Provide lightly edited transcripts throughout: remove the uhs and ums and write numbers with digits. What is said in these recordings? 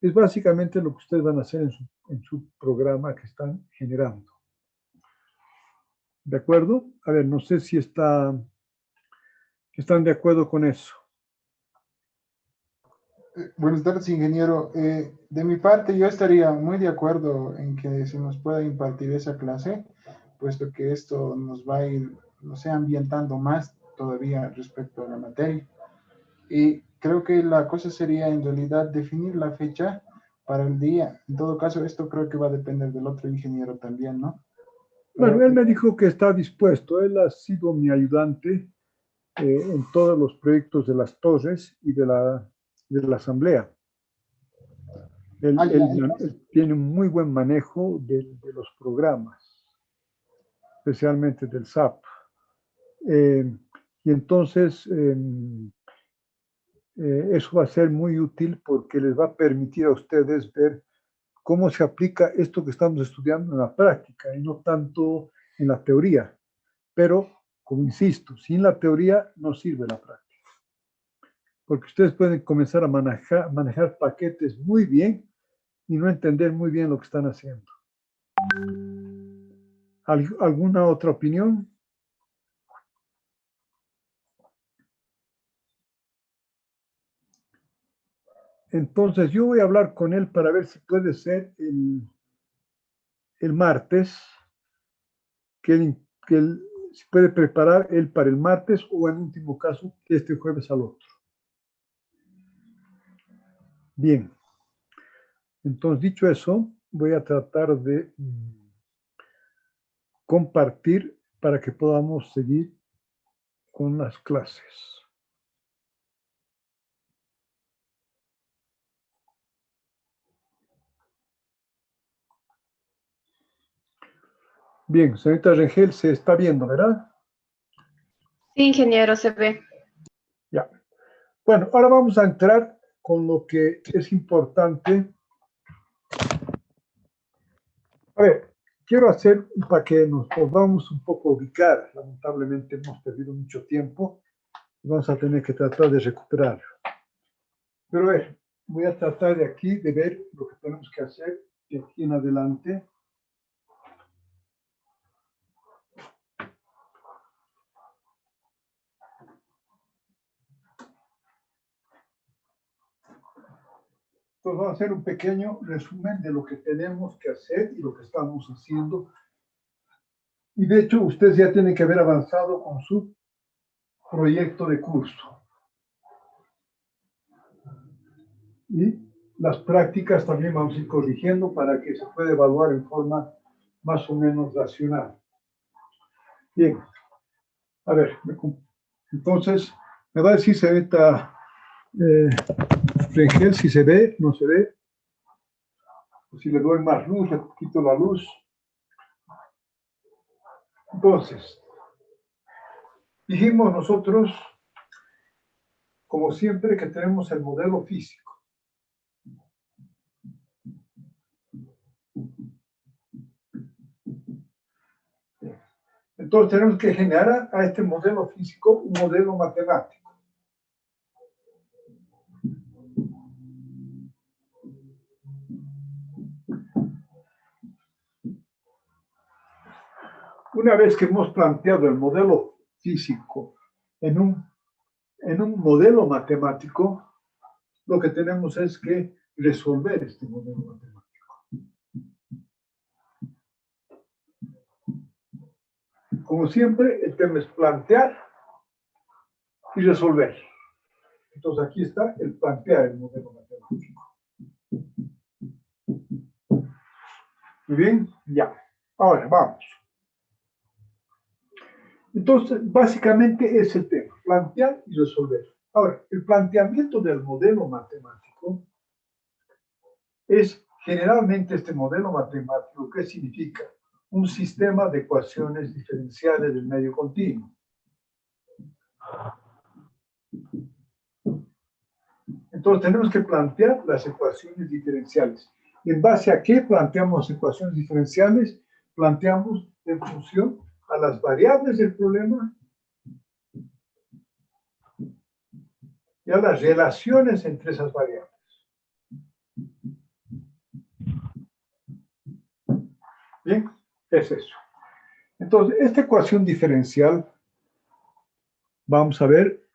Es básicamente lo que ustedes van a hacer en su programa que están generando. ¿De acuerdo? A ver, no sé si están de acuerdo con eso. Buenas tardes, ingeniero. De mi parte, yo estaría muy de acuerdo en que se nos pueda impartir esa clase, puesto que esto nos va a ir, no sé, ambientando más todavía respecto a la materia. Y creo que la cosa sería en realidad definir la fecha para el día. En todo caso, esto creo que va a depender del otro ingeniero también, ¿no? Bueno, él me dijo que está dispuesto. Él ha sido mi ayudante en todos los proyectos de las torres y de la asamblea. Él tiene un muy buen manejo de los programas, especialmente del SAP. Y entonces eso va a ser muy útil porque les va a permitir a ustedes ver cómo se aplica esto que estamos estudiando en la práctica y no tanto en la teoría. Pero, como insisto, sin la teoría no sirve la práctica. Porque ustedes pueden comenzar a manejar paquetes muy bien y no entender muy bien lo que están haciendo. ¿Alguna otra opinión? Entonces, yo voy a hablar con él para ver si puede ser el martes, que él se puede preparar él para el martes o en último caso, este jueves al otro. Bien. Entonces, dicho eso, voy a tratar de compartir para que podamos seguir con las clases. Bien, señorita Rengel, se está viendo, ¿verdad? Sí, ingeniero, se ve. Ya. Bueno, ahora vamos a entrar con lo que es importante. A ver, quiero hacer para que nos podamos un poco ubicar. Lamentablemente hemos perdido mucho tiempo y vamos a tener que tratar de recuperar. Pero a ver, voy a tratar de aquí de ver lo que tenemos que hacer de aquí en adelante. Pues vamos a hacer un pequeño resumen de lo que tenemos que hacer y lo que estamos haciendo. Y de hecho, ustedes ya tienen que haber avanzado con su proyecto de curso. Y las prácticas también vamos a ir corrigiendo para que se pueda evaluar en forma más o menos racional. Bien. A ver, entonces, me va a decir, señorita Rengel, si se ve, no se ve. Si le doy más luz, le quito la luz. Entonces, dijimos nosotros, como siempre, que tenemos el modelo físico. Entonces tenemos que generar a este modelo físico un modelo matemático. Una vez que hemos planteado el modelo físico en un modelo matemático, lo que tenemos es que resolver este modelo matemático. Como siempre, el tema es plantear y resolver. Entonces aquí está el plantear el modelo matemático. Muy bien, ya. Ahora vamos. Entonces, básicamente es el tema, plantear y resolver. Ahora, el planteamiento del modelo matemático es generalmente este modelo matemático, ¿qué significa? Un sistema de ecuaciones diferenciales del medio continuo. Entonces tenemos que plantear las ecuaciones diferenciales. ¿En base a qué planteamos ecuaciones diferenciales? Planteamos en función a las variables del problema y a las relaciones entre esas variables. Bien, es eso. Entonces, esta ecuación diferencial, vamos a ver,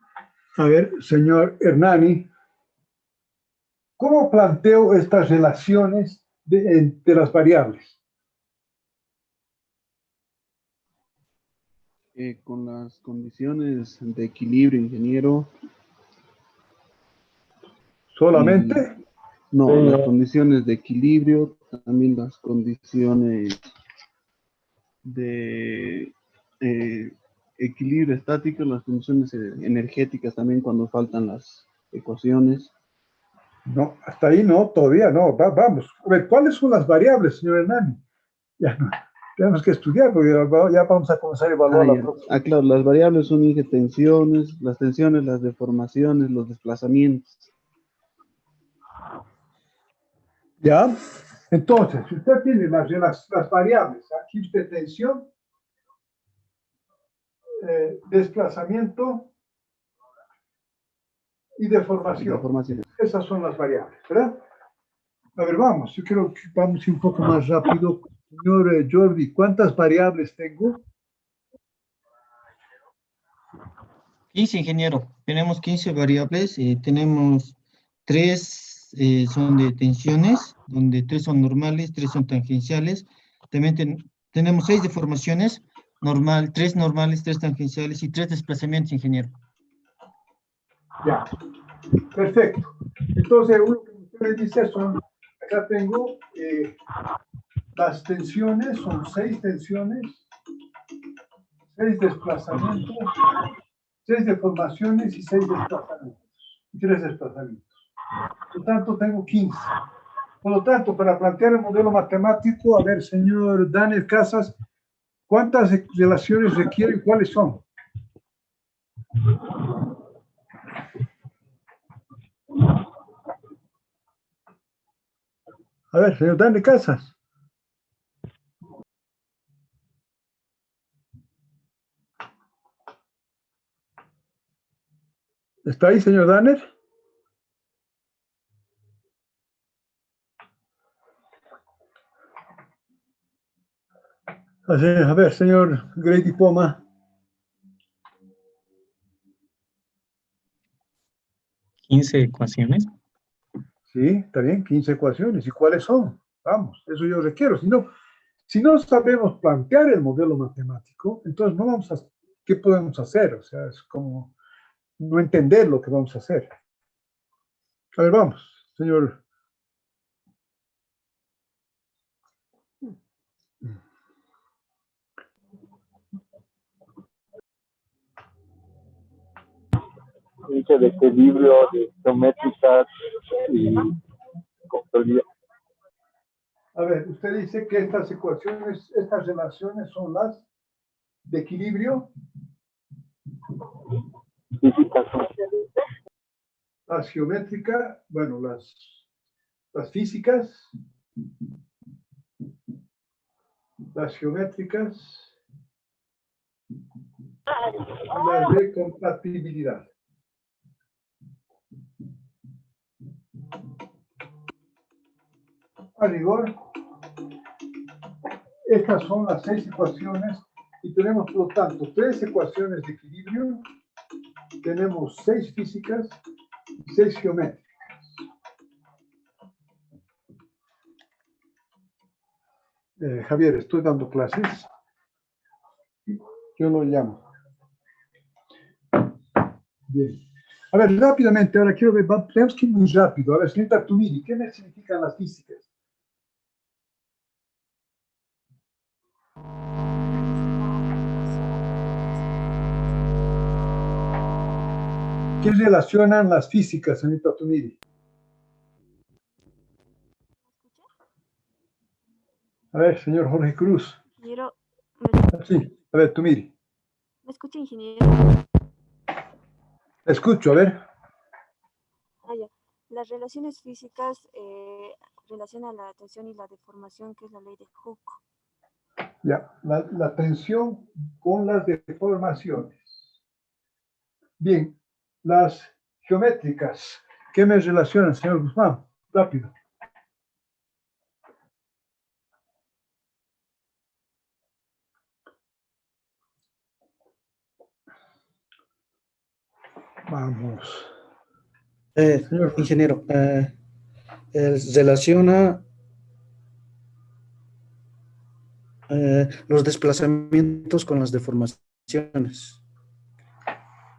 señor Hernani, ¿cómo planteo estas relaciones de las variables? Con las condiciones de equilibrio, ingeniero. ¿Solamente? No, las condiciones de equilibrio, también las condiciones de equilibrio estático, las condiciones energéticas también cuando faltan las ecuaciones. No, hasta ahí no, todavía no. Vamos, a ver, ¿cuáles son las variables, señor Hernani? Ya no, tenemos que estudiar, porque ya vamos a comenzar a evaluar la próxima. Claro, las variables son tensiones, las deformaciones, los desplazamientos. ¿Ya? Entonces, si usted tiene las variables, aquí usted tensión, desplazamiento y deformación. Esas son las variables, ¿verdad? A ver, vamos, yo creo que vamos un poco más rápido. Señor Jordi, ¿cuántas variables tengo? 15, ingeniero. Tenemos 15 variables. Tenemos 3 son de tensiones, donde 3 son normales, 3 son tangenciales. También tenemos 6 deformaciones, 3 normales, 3 tangenciales y 3 desplazamientos, ingeniero. Ya, perfecto. Entonces, lo que usted me dice son, acá tengo las tensiones, son 6 tensiones, 6 desplazamientos, 6 deformaciones y 6 desplazamientos, y 3 desplazamientos. Por lo tanto, tengo 15. Por lo tanto, para plantear el modelo matemático, a ver, señor Daniel Casas, ¿cuántas relaciones requieren? ¿Cuáles son? A ver, señor Daniel Casas. ¿Está ahí, señor Danner? A ver, señor Grady Poma. ¿15 ecuaciones? Sí, está bien, 15 ecuaciones. ¿Y cuáles son? Vamos, eso yo requiero. Si no sabemos plantear el modelo matemático, entonces no vamos a... ¿Qué podemos hacer? O sea, es como no entender lo que vamos a hacer. A ver, vamos, señor. De equilibrio, de geométricas y complejidad. A ver, usted dice que estas ecuaciones, estas relaciones son las de equilibrio. Físicas. Las geométricas, bueno, las físicas, las geométricas, y las de compatibilidad. A rigor, estas son las 6 ecuaciones y tenemos, por lo tanto, 3 ecuaciones de equilibrio, tenemos 6 físicas y 6 geométricas. Javier, estoy dando clases. Yo lo llamo. Bien. A ver, rápidamente, ahora quiero ver, tenemos que ir muy rápido. A ver, señorita Tumiri, ¿qué me significan las físicas? ¿Qué relacionan las físicas, señorita Tumiri? A ver, señor Jorge Cruz. Ingeniero, Sí, a ver, Tumiri. ¿me escucha, ingeniero? Escucho, a ver. Ya. Las relaciones físicas relacionan la tensión y la deformación, que es la ley de Hooke. Ya, la tensión con las deformaciones. Bien, las geométricas. ¿Qué me relacionan, señor Guzmán? Rápido. Vamos. Señor. Ingeniero, relaciona los desplazamientos con las deformaciones.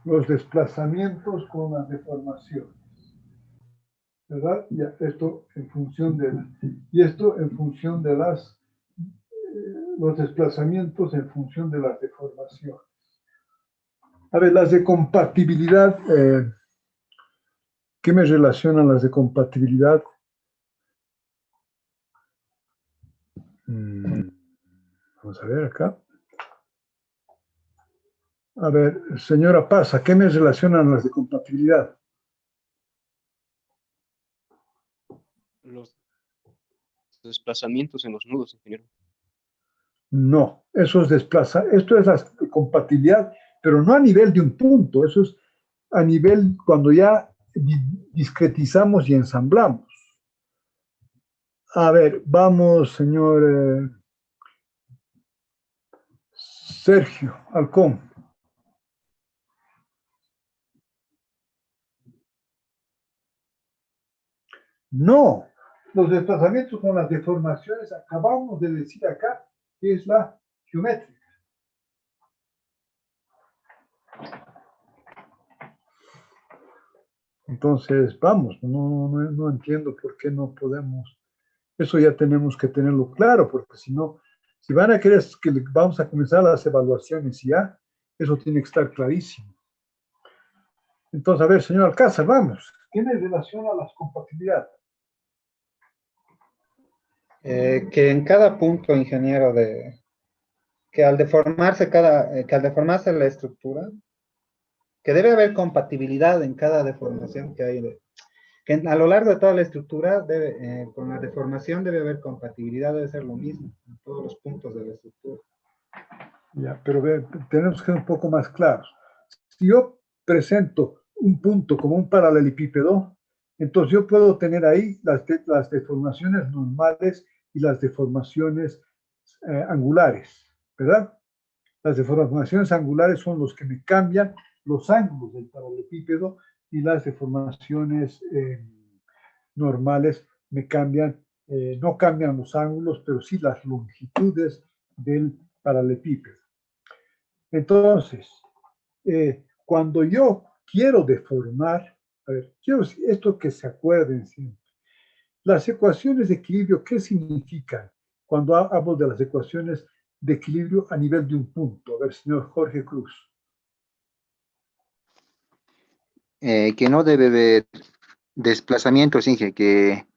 Los desplazamientos con las deformaciones. ¿Verdad? Ya, esto en función de las los desplazamientos en función de las deformaciones. A ver, las de compatibilidad, ¿qué me relacionan las de compatibilidad? Vamos a ver acá. A ver, señora Paz, ¿qué me relacionan las de compatibilidad? Los desplazamientos en los nudos, ingeniero. No, eso es esto es la compatibilidad, pero no a nivel de un punto, eso es a nivel cuando ya discretizamos y ensamblamos. A ver, vamos, señor Sergio Halcón. No, los desplazamientos con las deformaciones, acabamos de decir acá, que es la geométrica. Entonces, vamos, no entiendo por qué no podemos. Eso ya tenemos que tenerlo claro, porque si no, si van a querer que vamos a comenzar las evaluaciones ya, eso tiene que estar clarísimo. Entonces, a ver, señor Alcázar, vamos. ¿Tiene relación a las compatibilidades? Que en cada punto, ingeniero, que al deformarse la estructura, que debe haber compatibilidad en cada deformación que hay, que a lo largo de toda la estructura, con la deformación debe haber compatibilidad, debe ser lo mismo en todos los puntos de la estructura. Ya, pero tenemos que ser un poco más claros. Si yo presento un punto como un paralelepípedo, entonces yo puedo tener ahí las deformaciones normales y las deformaciones angulares, ¿verdad? Las deformaciones angulares son los que me cambian los ángulos del paralelepípedo y las deformaciones normales me cambian, no cambian los ángulos, pero sí las longitudes del paralelepípedo. Entonces, cuando yo quiero deformar, a ver, quiero esto que se acuerden siempre. Las ecuaciones de equilibrio, ¿qué significan cuando hablo de las ecuaciones de equilibrio a nivel de un punto? A ver, señor Jorge Cruz. Que no debe haber desplazamientos, Inge, que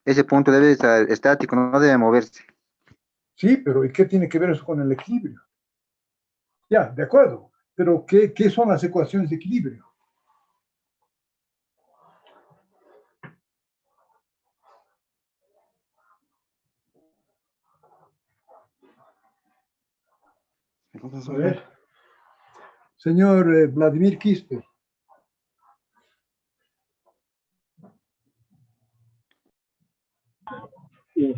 ese punto debe estar estático, no debe moverse. Sí, pero ¿y qué tiene que ver eso con el equilibrio? Ya, de acuerdo, pero ¿qué son las ecuaciones de equilibrio? A ver, señor Vladimir Quispe. Es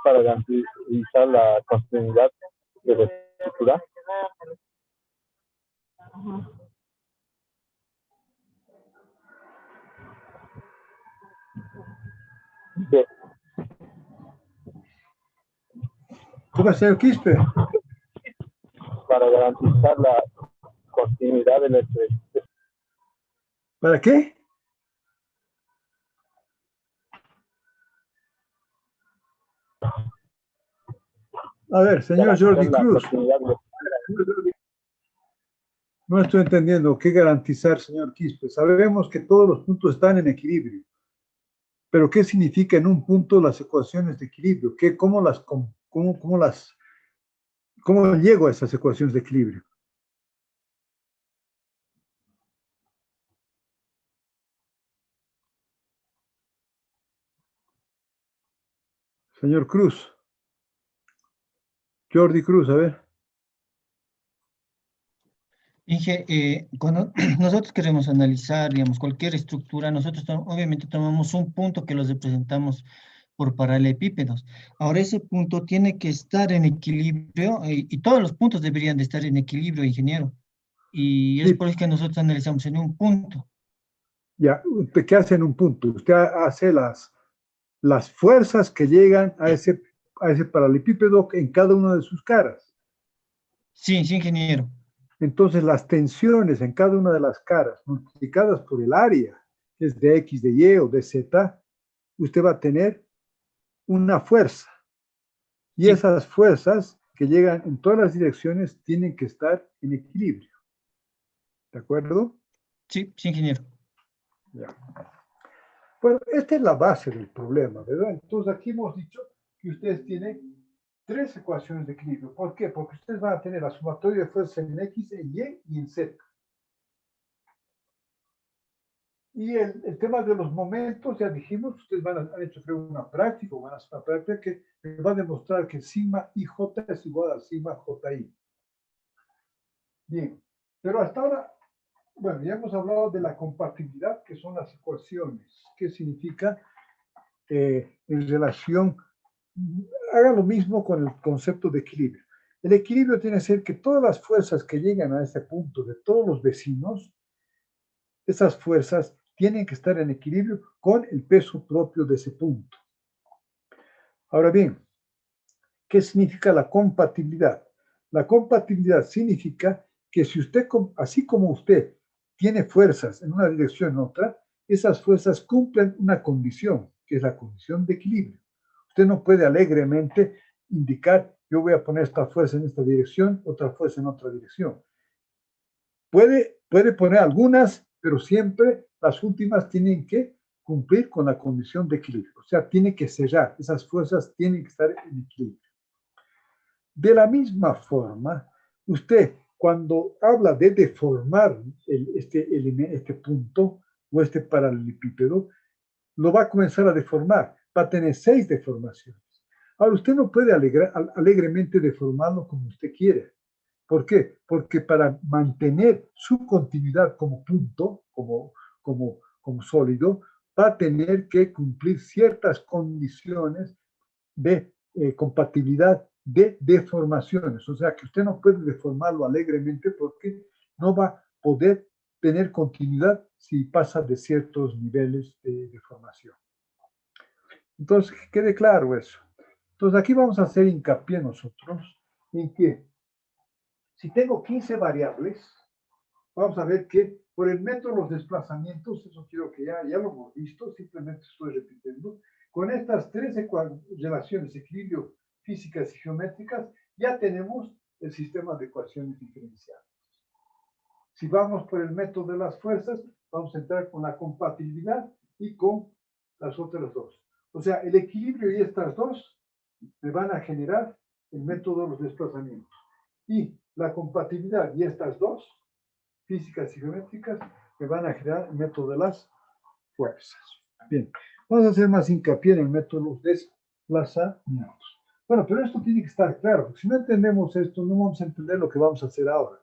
para garantizar la continuidad de la estructura. Sí. ¿Cómo es, señor Quispe? Para garantizar la continuidad de la estructura. ¿Para qué? A ver, señor Jordi Cruz. No estoy entendiendo qué garantizar, señor Quispe. Sabemos que todos los puntos están en equilibrio. Pero ¿qué significa en un punto las ecuaciones de equilibrio? ¿Cómo llego a esas ecuaciones de equilibrio? Señor Cruz. Jordi Cruz, a ver. Inge, cuando nosotros queremos analizar, digamos, cualquier estructura, nosotros obviamente tomamos un punto que los representamos por paralelepípedos. Ahora ese punto tiene que estar en equilibrio y todos los puntos deberían de estar en equilibrio, ingeniero. y es Sí. por eso que nosotros analizamos en un punto. Ya, ¿usted qué hace en un punto? Usted hace las fuerzas que llegan a ese paralelepípedo en cada una de sus caras. Sí, sí, ingeniero. Entonces, las tensiones en cada una de las caras, multiplicadas por el área, que es de X, de Y o de Z, usted va a tener una fuerza. Y Sí. esas fuerzas que llegan en todas las direcciones tienen que estar en equilibrio. ¿De acuerdo? Sí, sí, ingeniero. Ya. Bueno, esta es la base del problema, ¿verdad? Entonces, aquí hemos dicho que ustedes tienen 3 ecuaciones de equilibrio. ¿Por qué? Porque ustedes van a tener la sumatoria de fuerzas en X, en Y y en Z. Y el tema de los momentos, ya dijimos, ustedes han hecho creo una práctica, van a hacer una práctica que va a demostrar que sigma IJ es igual a sigma JI. Bien, pero hasta ahora, bueno, ya hemos hablado de la compatibilidad, que son las ecuaciones. ¿Qué significa? En relación, haga lo mismo con el concepto de equilibrio. El equilibrio tiene que ser que todas las fuerzas que llegan a ese punto de todos los vecinos, esas fuerzas tienen que estar en equilibrio con el peso propio de ese punto. Ahora bien, ¿qué significa la compatibilidad? La compatibilidad significa que si usted, así como usted tiene fuerzas en una dirección en otra, esas fuerzas cumplen una condición, que es la condición de equilibrio. Usted no puede alegremente indicar, yo voy a poner esta fuerza en esta dirección, otra fuerza en otra dirección. Puede poner algunas, pero siempre las últimas tienen que cumplir con la condición de equilibrio. O sea, tiene que cerrar, esas fuerzas tienen que estar en equilibrio. De la misma forma, usted cuando habla de deformar este punto o este paralelepípedo, lo va a comenzar a deformar, va a tener 6 deformaciones. Ahora, usted no puede alegremente deformarlo como usted quiere. ¿Por qué? Porque para mantener su continuidad como punto, como sólido, va a tener que cumplir ciertas condiciones de compatibilidad de deformaciones. O sea, que usted no puede deformarlo alegremente porque no va a poder tener continuidad si pasa de ciertos niveles de deformación. Entonces, que quede claro eso. Entonces, aquí vamos a hacer hincapié nosotros en que si tengo 15 variables, vamos a ver que por el método de los desplazamientos, eso quiero que ya lo hemos visto, simplemente estoy repitiendo, con estas 3 relaciones, equilibrio, físicas y geométricas, ya tenemos el sistema de ecuaciones diferenciales. Si vamos por el método de las fuerzas, vamos a entrar con la compatibilidad y con las otras dos. O sea, el equilibrio y estas dos me van a generar el método de los desplazamientos. Y la compatibilidad y estas dos, físicas y geométricas, me van a generar el método de las fuerzas. Bien, vamos a hacer más hincapié en el método de los desplazamientos. Bueno, pero esto tiene que estar claro, porque si no entendemos esto, no vamos a entender lo que vamos a hacer ahora.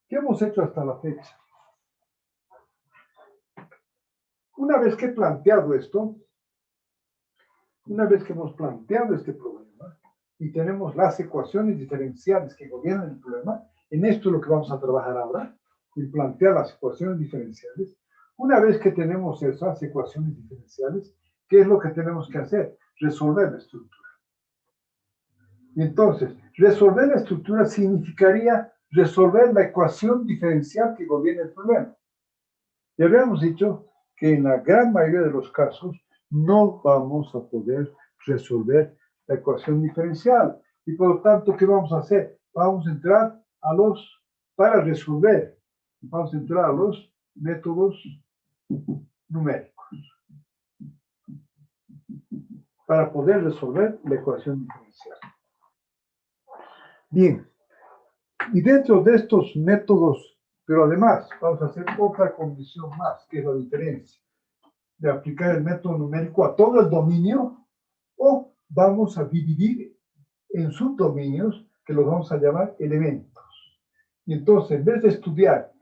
¿Qué hemos hecho hasta la fecha? Una vez que he planteado esto, una vez que hemos planteado este problema y tenemos las ecuaciones diferenciales que gobiernan el problema, en esto es lo que vamos a trabajar ahora, en plantear las ecuaciones diferenciales. Una vez que tenemos esas ecuaciones diferenciales, ¿qué es lo que tenemos que hacer? Resolver la estructura. Y entonces, resolver la estructura significaría resolver la ecuación diferencial que gobierna el problema. Ya habíamos dicho que en la gran mayoría de los casos no vamos a poder resolver la ecuación diferencial. Y por lo tanto, ¿qué vamos a hacer? Vamos a entrar para resolver, vamos a entrar a los métodos numéricos para poder resolver la ecuación diferencial. Bien, y dentro de estos métodos, pero además vamos a hacer otra condición más, que es la diferencia de aplicar el método numérico a todo el dominio, o vamos a dividir en subdominios que los vamos a llamar elementos. Y entonces, en vez de estudiar,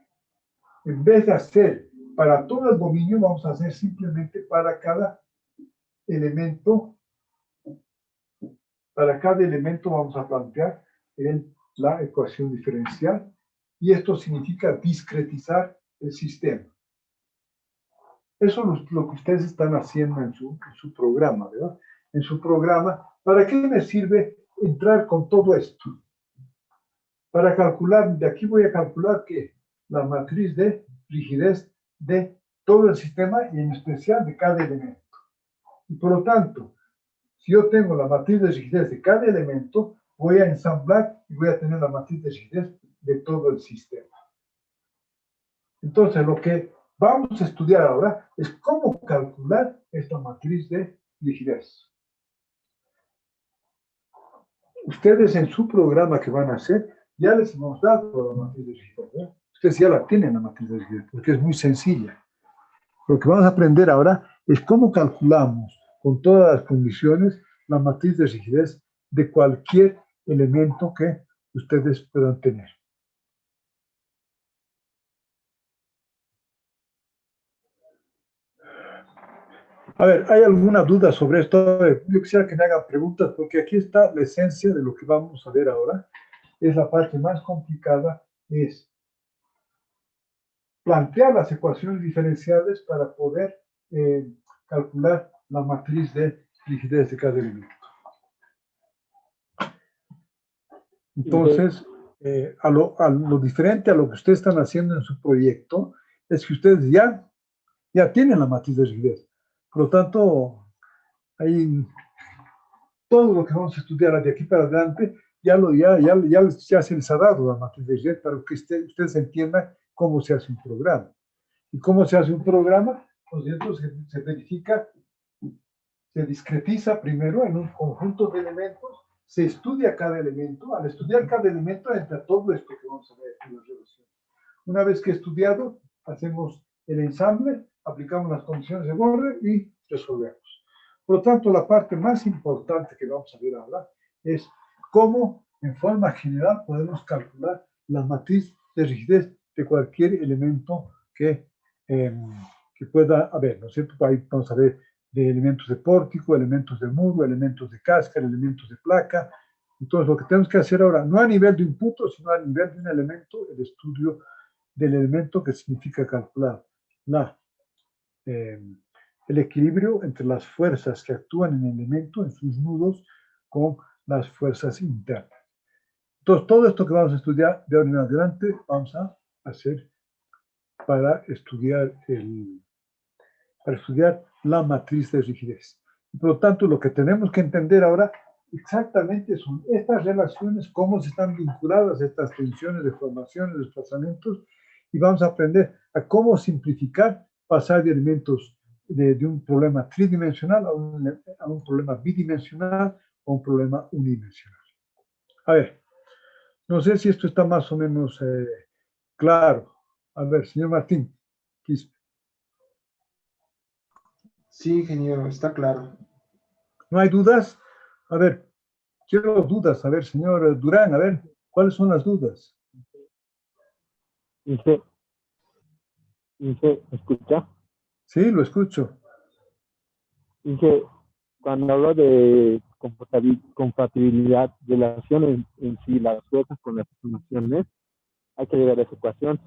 en vez de hacer para todo el dominio, vamos a hacer simplemente para cada elemento vamos a plantear la ecuación diferencial y esto significa discretizar el sistema. Eso es lo que ustedes están haciendo en su programa, ¿verdad? En su programa, ¿para qué me sirve entrar con todo esto? Para calcular, de aquí voy a calcular que la matriz de rigidez de todo el sistema y en especial de cada elemento. Y por lo tanto, si yo tengo la matriz de rigidez de cada elemento, voy a ensamblar y voy a tener la matriz de rigidez de todo el sistema. Entonces, lo que vamos a estudiar ahora es cómo calcular esta matriz de rigidez. Ustedes en su programa que van a hacer, ya les hemos dado la matriz de rigidez, ¿verdad? Ustedes ya la tienen la matriz de rigidez, porque es muy sencilla. Lo que vamos a aprender ahora es cómo calculamos con todas las condiciones la matriz de rigidez de cualquier elemento que ustedes puedan tener. A ver, ¿hay alguna duda sobre esto? Yo quisiera que me hagan preguntas porque aquí está la esencia de lo que vamos a ver ahora. Es la parte más complicada, es plantear las ecuaciones diferenciales para poder calcular la matriz de rigidez de cada elemento. Entonces, a lo diferente a lo que ustedes están haciendo en su proyecto, es que ustedes ya tienen la matriz de rigidez. Por lo tanto, hay todo lo que vamos a estudiar de aquí para adelante, ya se les ha dado la matriz de rigidez para que ustedes entiendan cómo se hace un programa. ¿Y cómo se hace un programa? Pues entonces se verifica, se discretiza primero en un conjunto de elementos, se estudia cada elemento. Al estudiar cada elemento entra todo esto que vamos a ver en la relación. Una vez que estudiado, hacemos el ensamble, aplicamos las condiciones de borde y resolvemos. Por lo tanto, la parte más importante que vamos a ver ahora es cómo, en forma general, podemos calcular la matriz de rigidez de cualquier elemento que pueda haber, ¿no es cierto? Ahí vamos a ver de elementos de pórtico, elementos de muro, elementos de cáscara, elementos de placa. Entonces, lo que tenemos que hacer ahora, no a nivel de un punto, sino a nivel de un elemento, el estudio del elemento, que significa calcular el equilibrio entre las fuerzas que actúan en el elemento, en sus nudos, con las fuerzas internas. Entonces, todo esto que vamos a estudiar de ahora en adelante, vamos a hacer para estudiar la matriz de rigidez. Por lo tanto, lo que tenemos que entender ahora exactamente son estas relaciones, cómo se están vinculadas estas tensiones, deformaciones, desplazamientos, y vamos a aprender a cómo simplificar, pasar de elementos de un problema tridimensional a un problema bidimensional o un problema unidimensional. A ver, no sé si esto está más o menos claro. A ver, señor Martín. Sí, ingeniero, está claro. ¿No hay dudas? A ver, quiero dudas. A ver, señor Durán, a ver, ¿cuáles son las dudas? ¿Me escucha? Sí, lo escucho. Dije, cuando hablo de compatibilidad de las acciones en sí, las fuerzas con las funciones, hay que llegar a esa ecuación.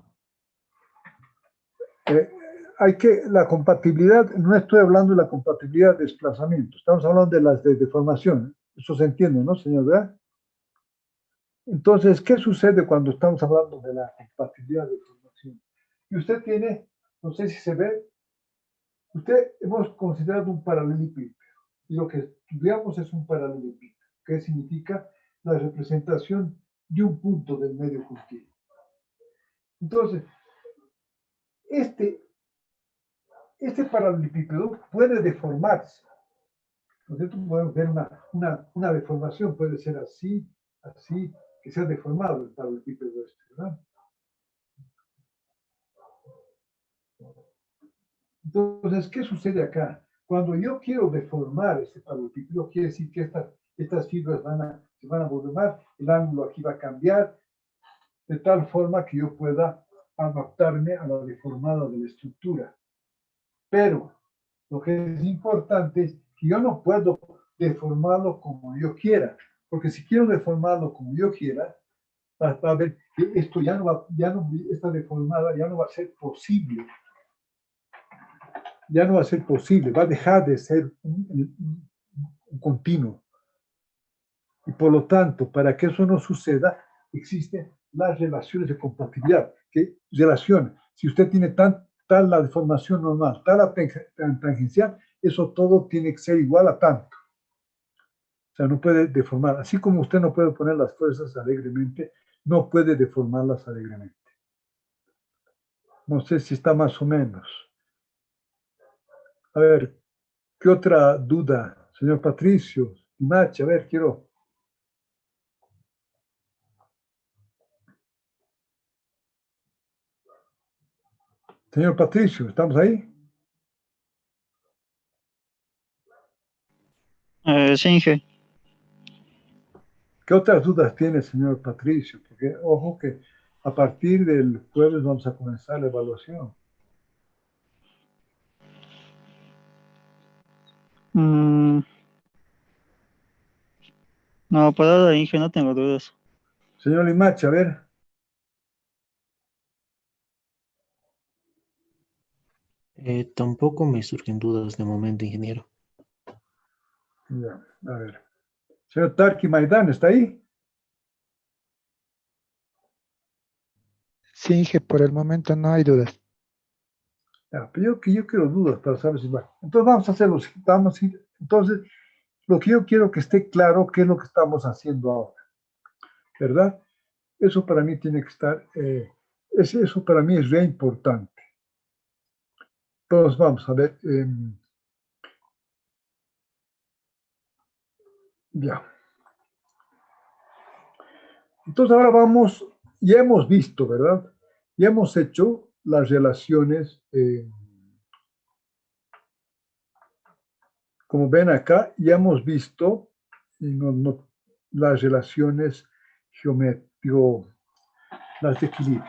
La compatibilidad, no estoy hablando de la compatibilidad de desplazamiento, estamos hablando de las de deformación. Eso se entiende, ¿no, señor? ¿Verdad? Entonces, ¿qué sucede cuando estamos hablando de la compatibilidad de deformación? Y usted tiene, no sé si se ve, hemos considerado un paralelepípedo, y lo que estudiamos es un paralelepípedo, que significa la representación de un punto del medio continuo. Entonces, este paralelepípedo puede deformarse. Nosotros podemos ver una deformación, puede ser así, que sea deformado el paralelepípedo ¿verdad? Entonces, ¿qué sucede acá? Cuando yo quiero deformar este paralelepípedo, quiere decir que estas fibras se van a deformar, el ángulo aquí va a cambiar, de tal forma que yo pueda adaptarme a la deformada de la estructura. Pero lo que es importante es que yo no puedo deformarlo como yo quiera, porque si quiero deformarlo como yo quiera, va a ver que esto esta deformada ya no va a ser posible. Ya no va a ser posible, va a dejar de ser un continuo. Y por lo tanto, para que eso no suceda, existen las relaciones de compatibilidad. ¿Qué relación? Si usted tiene tal la deformación normal, tal la tangencial, eso todo tiene que ser igual a tanto. O sea, no puede deformar. Así como usted no puede poner las fuerzas alegremente, no puede deformarlas alegremente. No sé si está más o menos. A ver, ¿qué otra duda? Señor Patricio, Machi, a ver, quiero. Señor Patricio, ¿estamos ahí? Sí, Inge. ¿Qué otras dudas tiene, señor Patricio? Porque, ojo, que a partir del jueves vamos a comenzar la evaluación. No, por ahora, Inge, no tengo dudas. Señor Limache, a ver. Tampoco me surgen dudas de momento, ingeniero. Ya, a ver. Señor Tarki Maidán, ¿está ahí? Sí, Inge, por el momento no hay dudas. Ya, pero yo quiero dudas para saber si va. Entonces vamos a hacerlo. Entonces, lo que yo quiero que esté claro, qué es lo que estamos haciendo ahora. ¿Verdad? Eso para mí tiene que estar, eso para mí es re importante. Entonces vamos a ver. Ya. Entonces ahora vamos, ya hemos visto, ¿verdad? Ya hemos hecho las relaciones, como ven acá, ya hemos visto las relaciones geométricas, las de equilibrio.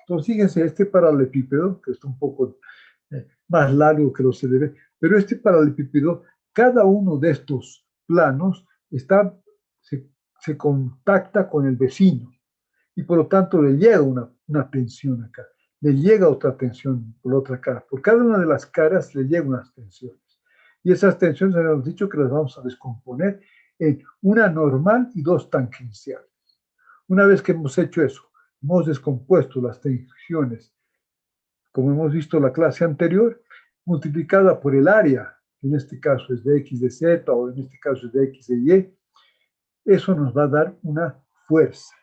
Entonces fíjense, este paralelepípedo, que está un poco más largo que lo se debe, pero este paralelepípedo, cada uno de estos planos se contacta con el vecino y por lo tanto le llega una tensión acá, le llega otra tensión por la otra cara. Por cada una de las caras le llega unas tensiones. Y esas tensiones hemos dicho que las vamos a descomponer en una normal y dos tangenciales. Una vez que hemos hecho eso, hemos descompuesto las tensiones, como hemos visto en la clase anterior, multiplicada por el área, que en este caso es de x de z o en este caso es de x de y, eso nos va a dar una fuerza.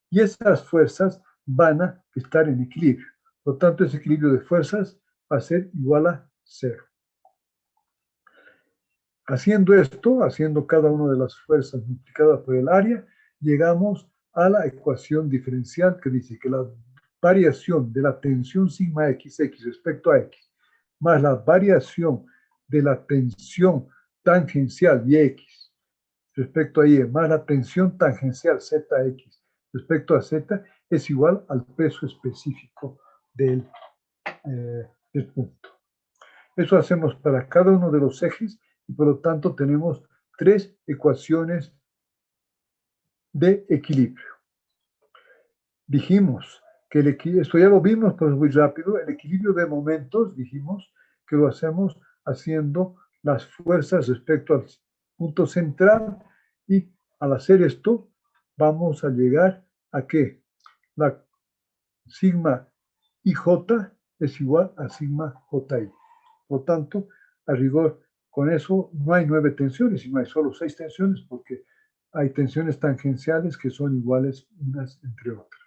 Y esas fuerzas van a estar en equilibrio. Por lo tanto, ese equilibrio de fuerzas va a ser igual a 0. Haciendo esto, haciendo cada una de las fuerzas multiplicada por el área, llegamos a la ecuación diferencial que dice que la variación de la tensión sigma x respecto a x, más la variación de la tensión tangencial y respecto a y, más la tensión tangencial zx respecto a z, es igual al peso específico del punto. Eso hacemos para cada uno de los ejes y por lo tanto tenemos 3 ecuaciones de equilibrio. Dijimos que esto ya lo vimos, pero es muy rápido. El equilibrio de momentos, dijimos que lo hacemos haciendo las fuerzas respecto al punto central y al hacer esto vamos a llegar a que la sigma IJ es igual a sigma JI. Por lo tanto, a rigor, con eso no hay 9 tensiones, sino hay solo 6 tensiones porque hay tensiones tangenciales que son iguales unas entre otras.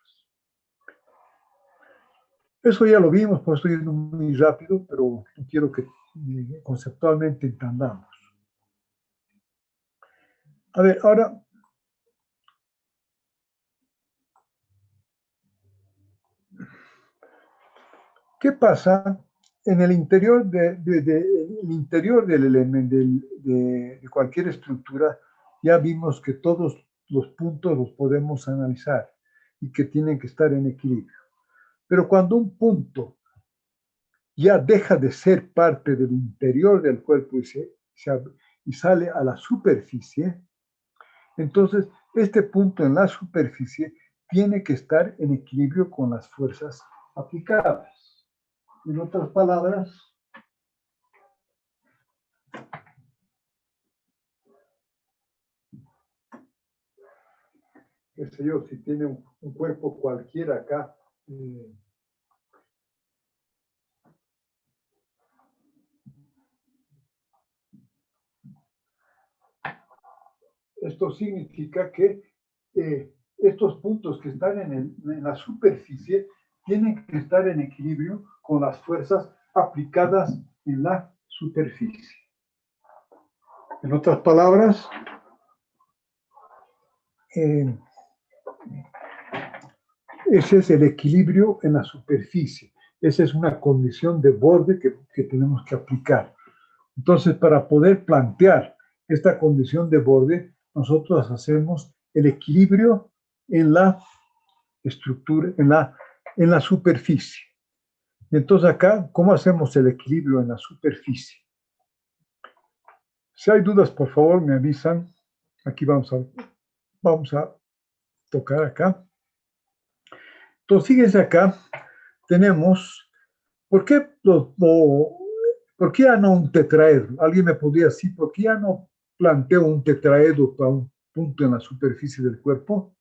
Eso ya lo vimos, por eso estoy yendo muy rápido, pero quiero que conceptualmente entendamos. A ver, ahora, ¿qué pasa en el interior del elemento de cualquier estructura? Ya vimos que todos los puntos los podemos analizar y que tienen que estar en equilibrio. Pero cuando un punto ya deja de ser parte del interior del cuerpo y sale a la superficie, entonces este punto en la superficie tiene que estar en equilibrio con las fuerzas aplicadas. En otras palabras, qué sé yo, si tiene un cuerpo cualquiera acá, esto significa que estos puntos que están en la superficie tienen que estar en equilibrio con las fuerzas aplicadas en la superficie. En otras palabras, ese es el equilibrio en la superficie. Esa es una condición de borde que tenemos que aplicar. Entonces, para poder plantear esta condición de borde, nosotros hacemos el equilibrio en la estructura, en la superficie. Entonces acá, ¿cómo hacemos el equilibrio en la superficie? Si hay dudas, por favor, me avisan. Aquí vamos a tocar acá. Entonces, fíjense acá, tenemos, ¿por qué ya no un tetraedro? Alguien me podría decir, ¿por qué ya no planteo un tetraedro para un punto en la superficie del cuerpo?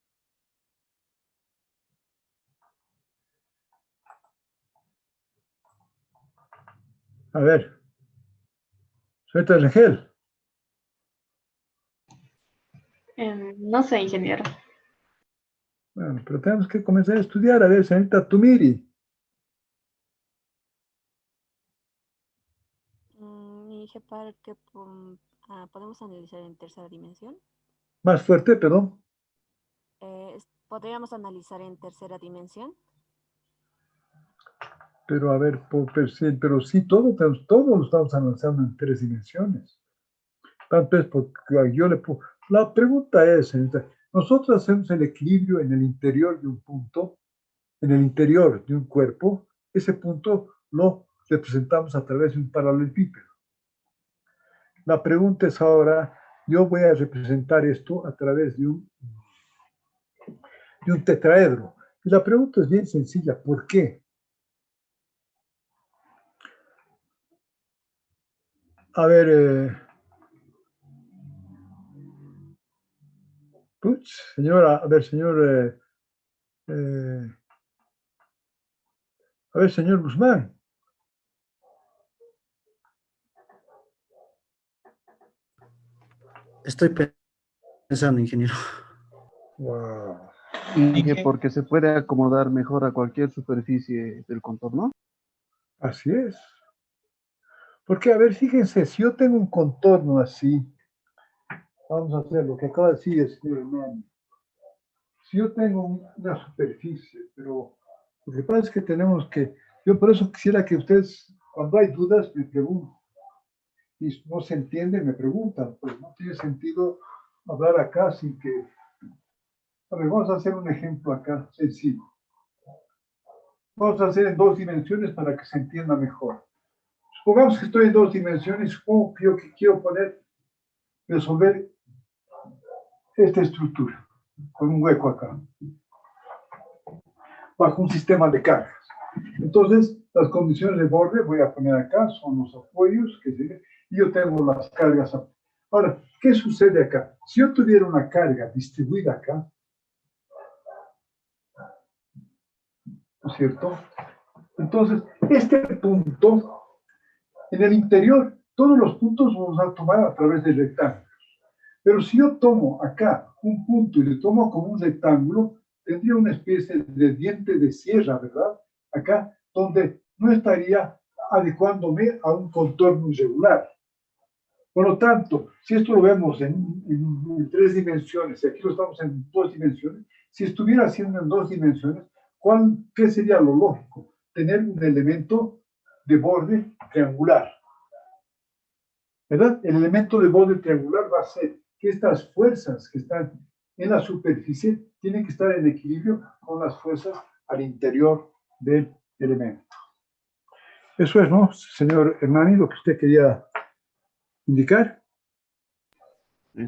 A ver, señorita Rengel. No sé, ingeniero. Bueno, pero tenemos que comenzar a estudiar. A ver, señorita Tumiri. Dije para que podemos analizar en tercera dimensión. Más fuerte, perdón. Podríamos analizar en tercera dimensión. Pero a ver, pero sí, todo lo estamos analizando en 3 dimensiones. Tanto es porque yo le pongo. La pregunta es, señorita, nosotros hacemos el equilibrio en el interior de un punto, en el interior de un cuerpo. Ese punto lo representamos a través de un paralelepípedo. La pregunta es ahora, yo voy a representar esto a través de un tetraedro. Y la pregunta es bien sencilla, ¿por qué? A ver, señora, a ver, señor, a ver, señor Guzmán. Estoy pensando, ingeniero. Wow. Y que porque se puede acomodar mejor a cualquier superficie del contorno. Así es. Porque, a ver, fíjense, si yo tengo un contorno así, vamos a hacer lo que acaba de decir el señor Hernán. Si yo tengo una superficie, pero lo que pasa es que tenemos que, yo por eso quisiera que ustedes, cuando hay dudas, me pregunten. Y no se entiende, me preguntan. Pues no tiene sentido hablar acá sin que... A ver, vamos a hacer un ejemplo acá, sencillo. Vamos a hacer en 2 dimensiones para que se entienda mejor. Supongamos que estoy en 2 dimensiones, supongo que yo quiero resolver esta estructura, con un hueco acá, bajo un sistema de cargas. Entonces, las condiciones de borde, voy a poner acá, son los apoyos, y yo tengo las cargas. Ahora, ¿qué sucede acá? Si yo tuviera una carga distribuida acá, ¿no es cierto? Entonces, este punto, en el interior, todos los puntos vamos a tomar a través de rectángulos. Pero si yo tomo acá un punto y le tomo como un rectángulo, tendría una especie de diente de sierra, ¿verdad? Acá, donde no estaría adecuándome a un contorno irregular. Por lo tanto, si esto lo vemos en 3 dimensiones, y aquí lo estamos en 2 dimensiones, si estuviera haciendo en 2 dimensiones, ¿qué sería lo lógico? Tener un elemento de borde triangular. ¿Verdad? El elemento de borde triangular va a ser que estas fuerzas que están en la superficie tienen que estar en equilibrio con las fuerzas al interior del elemento. Eso es, ¿no, señor Hernani, lo que usted quería indicar?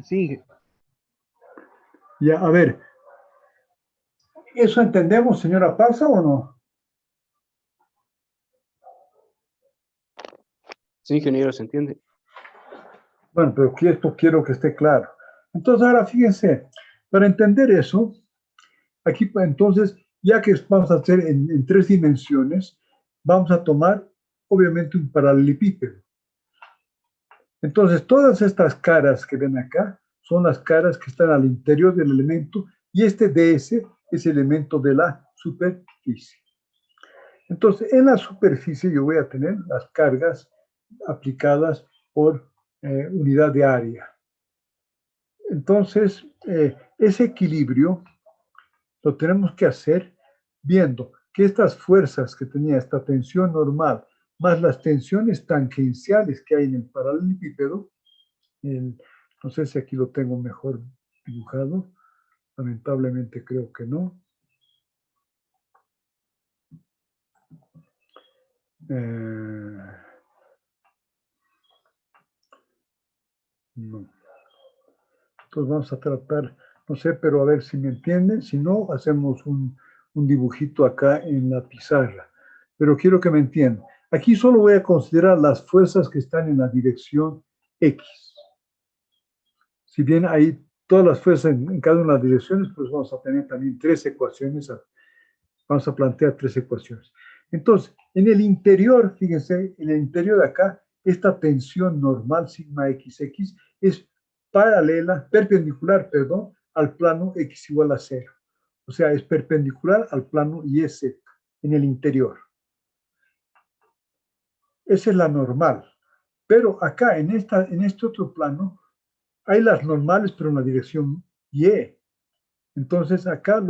Sí. Ya, a ver. ¿Eso entendemos, señora Pasa, o no? Sí, ingeniero, ¿se entiende? Bueno, pero que esto quiero que esté claro. Entonces, ahora fíjense, para entender eso, aquí pues, entonces, ya que vamos a hacer en 3 dimensiones, vamos a tomar, obviamente, un paralelepípedo. Entonces, todas estas caras que ven acá son las caras que están al interior del elemento y este DS es el elemento de la superficie. Entonces, en la superficie yo voy a tener las cargas aplicadas por unidad de área. Entonces, ese equilibrio lo tenemos que hacer viendo que estas fuerzas que tenía esta tensión normal, más las tensiones tangenciales que hay en el paralelepípedo, no sé si aquí lo tengo mejor dibujado, lamentablemente creo que no. No. Entonces vamos a tratar, no sé, pero a ver si me entienden. Si no, hacemos un dibujito acá en la pizarra. Pero quiero que me entiendan. Aquí solo voy a considerar las fuerzas que están en la dirección X. Si bien hay todas las fuerzas en cada una de las direcciones, pues vamos a tener también 3 ecuaciones. Vamos a plantear 3 ecuaciones. Entonces, en el interior, fíjense, en el interior de acá, esta tensión normal sigma XX es perpendicular, al plano X igual a 0. O sea, es perpendicular al plano YZ en el interior. Esa es la normal. Pero acá, en este otro plano, hay las normales, pero en la dirección Y. Entonces, acá,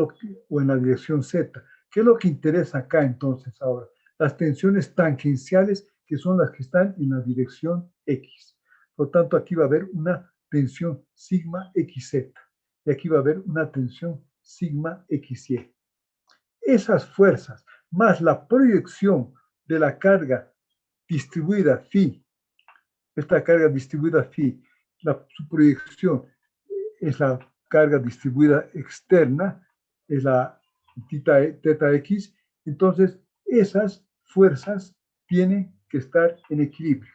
o en la dirección Z. ¿Qué es lo que interesa acá entonces ahora? Las tensiones tangenciales, que son las que están en la dirección X. Por lo tanto, aquí va a haber una tensión sigma XZ. Y aquí va a haber una tensión sigma XY. Esas fuerzas, más la proyección de la carga distribuida phi, esta carga distribuida phi, su proyección es la carga distribuida externa, es la teta X, entonces esas fuerzas tienen que estar en equilibrio.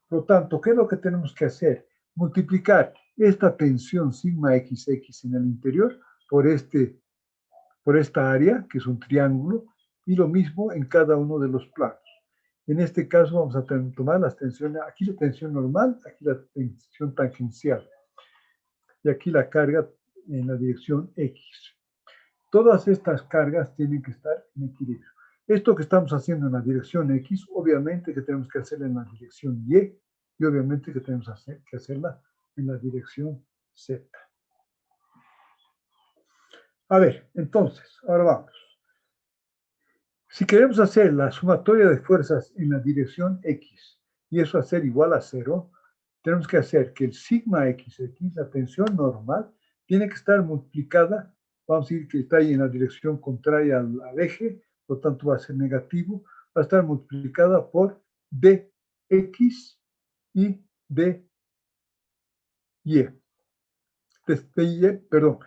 Por lo tanto, ¿qué es lo que tenemos que hacer? Multiplicar esta tensión sigma XX en el interior por esta área, que es un triángulo, y lo mismo en cada uno de los planos. En este caso vamos a tomar las tensiones, aquí la tensión normal, aquí la tensión tangencial, y aquí la carga en la dirección X. Todas estas cargas tienen que estar en equilibrio. Esto que estamos haciendo en la dirección X, obviamente que tenemos que hacerla en la dirección Y, y obviamente que tenemos que hacerla en la dirección Z. A ver, entonces, ahora vamos. Si queremos hacer la sumatoria de fuerzas en la dirección X, y eso hacer igual a 0, tenemos que hacer que el sigma XX, la tensión normal, tiene que estar multiplicada, vamos a decir que está ahí en la dirección contraria al eje, por lo tanto va a ser negativo, va a estar multiplicada por dx y dy. Perdón,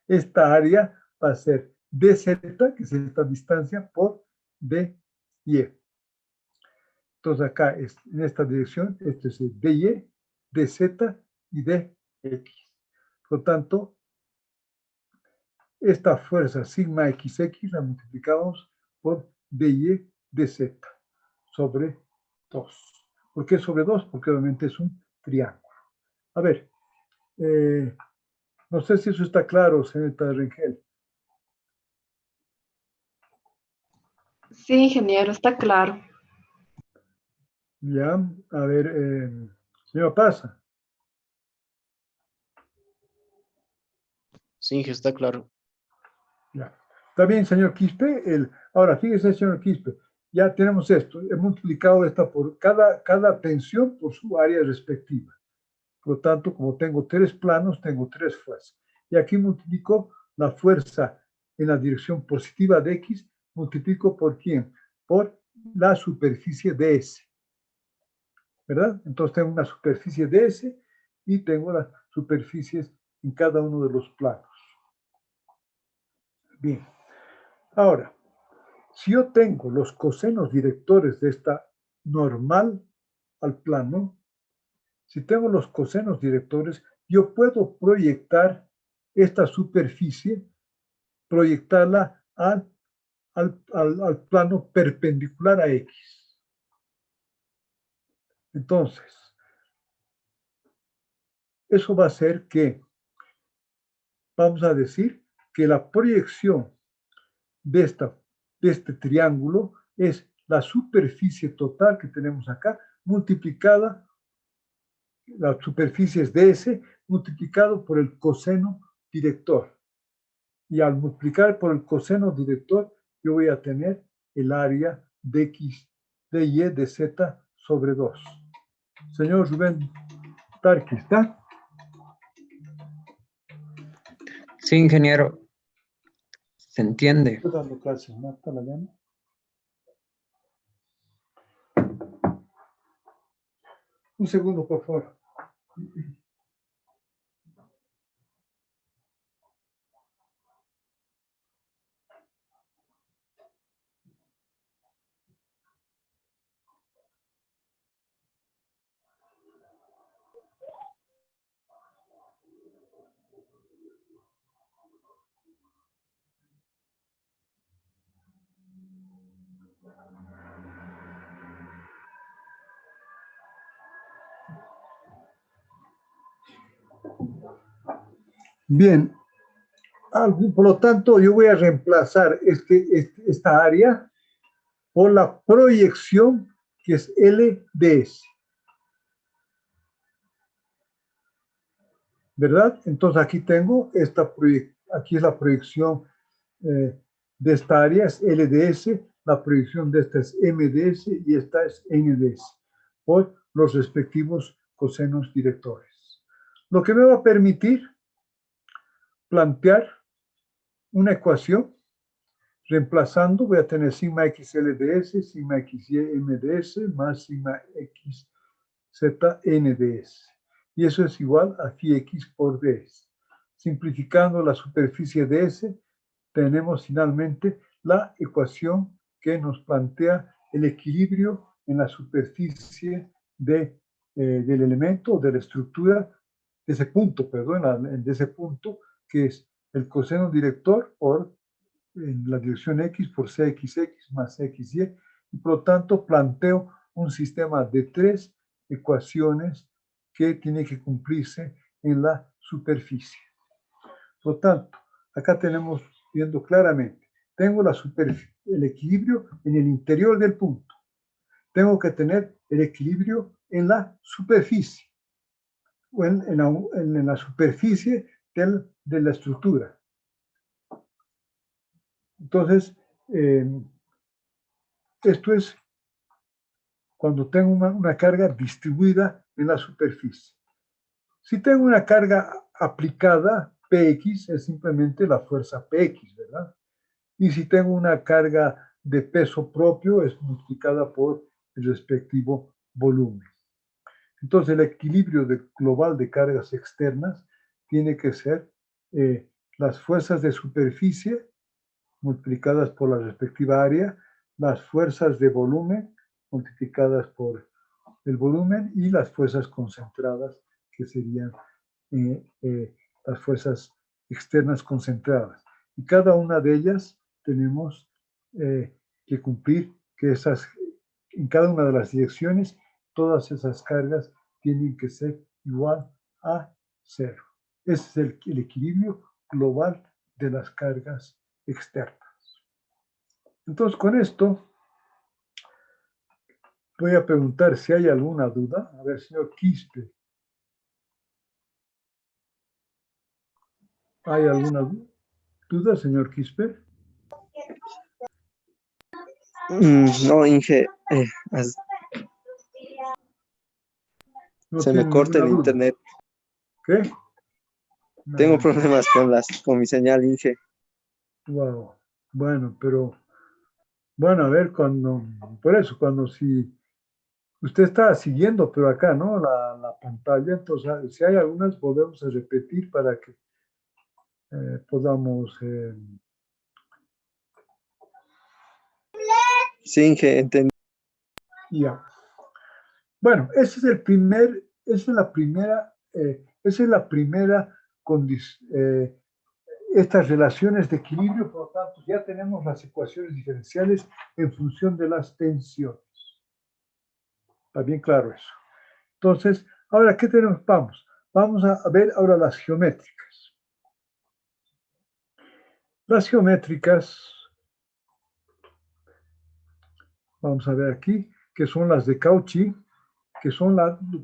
esta área va a ser dz, que es esta distancia, por dy. Entonces acá, en esta dirección, este es el dy, dz y dx. Por lo tanto, esta fuerza sigma xx la multiplicamos por dy dz sobre 2. ¿Por qué sobre 2? Porque obviamente es un triángulo. A ver, no sé si eso está claro, señorita Rengel. Sí, ingeniero, está claro. Ya, a ver, señor Pasa. Sí, está claro. Ya. Está bien, señor Quispe. Ahora, fíjese, señor Quispe, ya tenemos esto. He multiplicado esta por cada tensión por su área respectiva. Por lo tanto, como tengo 3 planos, tengo 3 fuerzas. Y aquí multiplico la fuerza en la dirección positiva de X, multiplico por ¿quién? Por la superficie de S. ¿Verdad? Entonces tengo una superficie de S y tengo las superficies en cada uno de los planos. Bien. Ahora, si yo tengo los cosenos directores de esta normal al plano, si tengo los cosenos directores, yo puedo proyectar esta superficie, proyectarla al plano perpendicular a X. Entonces, eso va a hacer que, vamos a decir, que la proyección de este triángulo es la superficie total que tenemos acá, multiplicada, la superficie es ds, multiplicado por el coseno director. Y al multiplicar por el coseno director, yo voy a tener el área de x, de y, de z sobre 2. Señor Rubén Tarqui, ¿está? Sí, ingeniero. Se entiende. Un segundo, por favor. Bien, por lo tanto, yo voy a reemplazar esta área por la proyección que es LDS. ¿Verdad? Entonces aquí tengo aquí es la proyección de esta área, es LDS, la proyección de esta es MDS y esta es NDS, por los respectivos cosenos directores. Lo que me va a permitir plantear una ecuación reemplazando, voy a tener sigma x LDS, sigma x y MDS, más sigma x z NDS. Y eso es igual a phi x por ds. Simplificando la superficie ds, tenemos finalmente la ecuación que nos plantea el equilibrio en la superficie del elemento, de la estructura, de ese punto, perdón, de ese punto, que es el coseno director por en la dirección x por cxx más xy, y por lo tanto planteo un sistema de 3 ecuaciones que tiene que cumplirse en la superficie. Por lo tanto, acá tenemos, viendo claramente, tengo el equilibrio en el interior del punto. Tengo que tener el equilibrio en la superficie, o en la superficie de la estructura. Entonces, esto es cuando tengo una carga distribuida en la superficie. Si tengo una carga aplicada, Px es simplemente la fuerza Px, ¿verdad? Y si tengo una carga de peso propio, es multiplicada por el respectivo volumen. Entonces, el equilibrio global de cargas externas tiene que ser las fuerzas de superficie multiplicadas por la respectiva área, las fuerzas de volumen multiplicadas por el volumen y las fuerzas concentradas, que serían las fuerzas externas concentradas. Y cada una de ellas tenemos que cumplir que en cada una de las direcciones, todas esas cargas tienen que ser igual a 0. Ese es el equilibrio global de las cargas externas. Entonces, con esto, voy a preguntar si hay alguna duda. A ver, señor Quispe. ¿Hay alguna duda, señor Quispe? No, Inge. No se me corta el internet. ¿Qué? Tengo problemas con mi señal, Inge. Wow. Bueno, pero bueno, a ver, cuando si usted está siguiendo, pero acá, ¿no? La pantalla, entonces, si hay algunas, volvemos a repetir para que podamos Sí, Inge, entendí. Ya. Bueno, esa es la primera estas relaciones de equilibrio, por lo tanto, ya tenemos las ecuaciones diferenciales en función de las tensiones. Está bien claro eso. Entonces, ahora, ¿qué tenemos? Vamos a ver ahora las geométricas. Las geométricas, vamos a ver aquí, que son las de Cauchy, que son,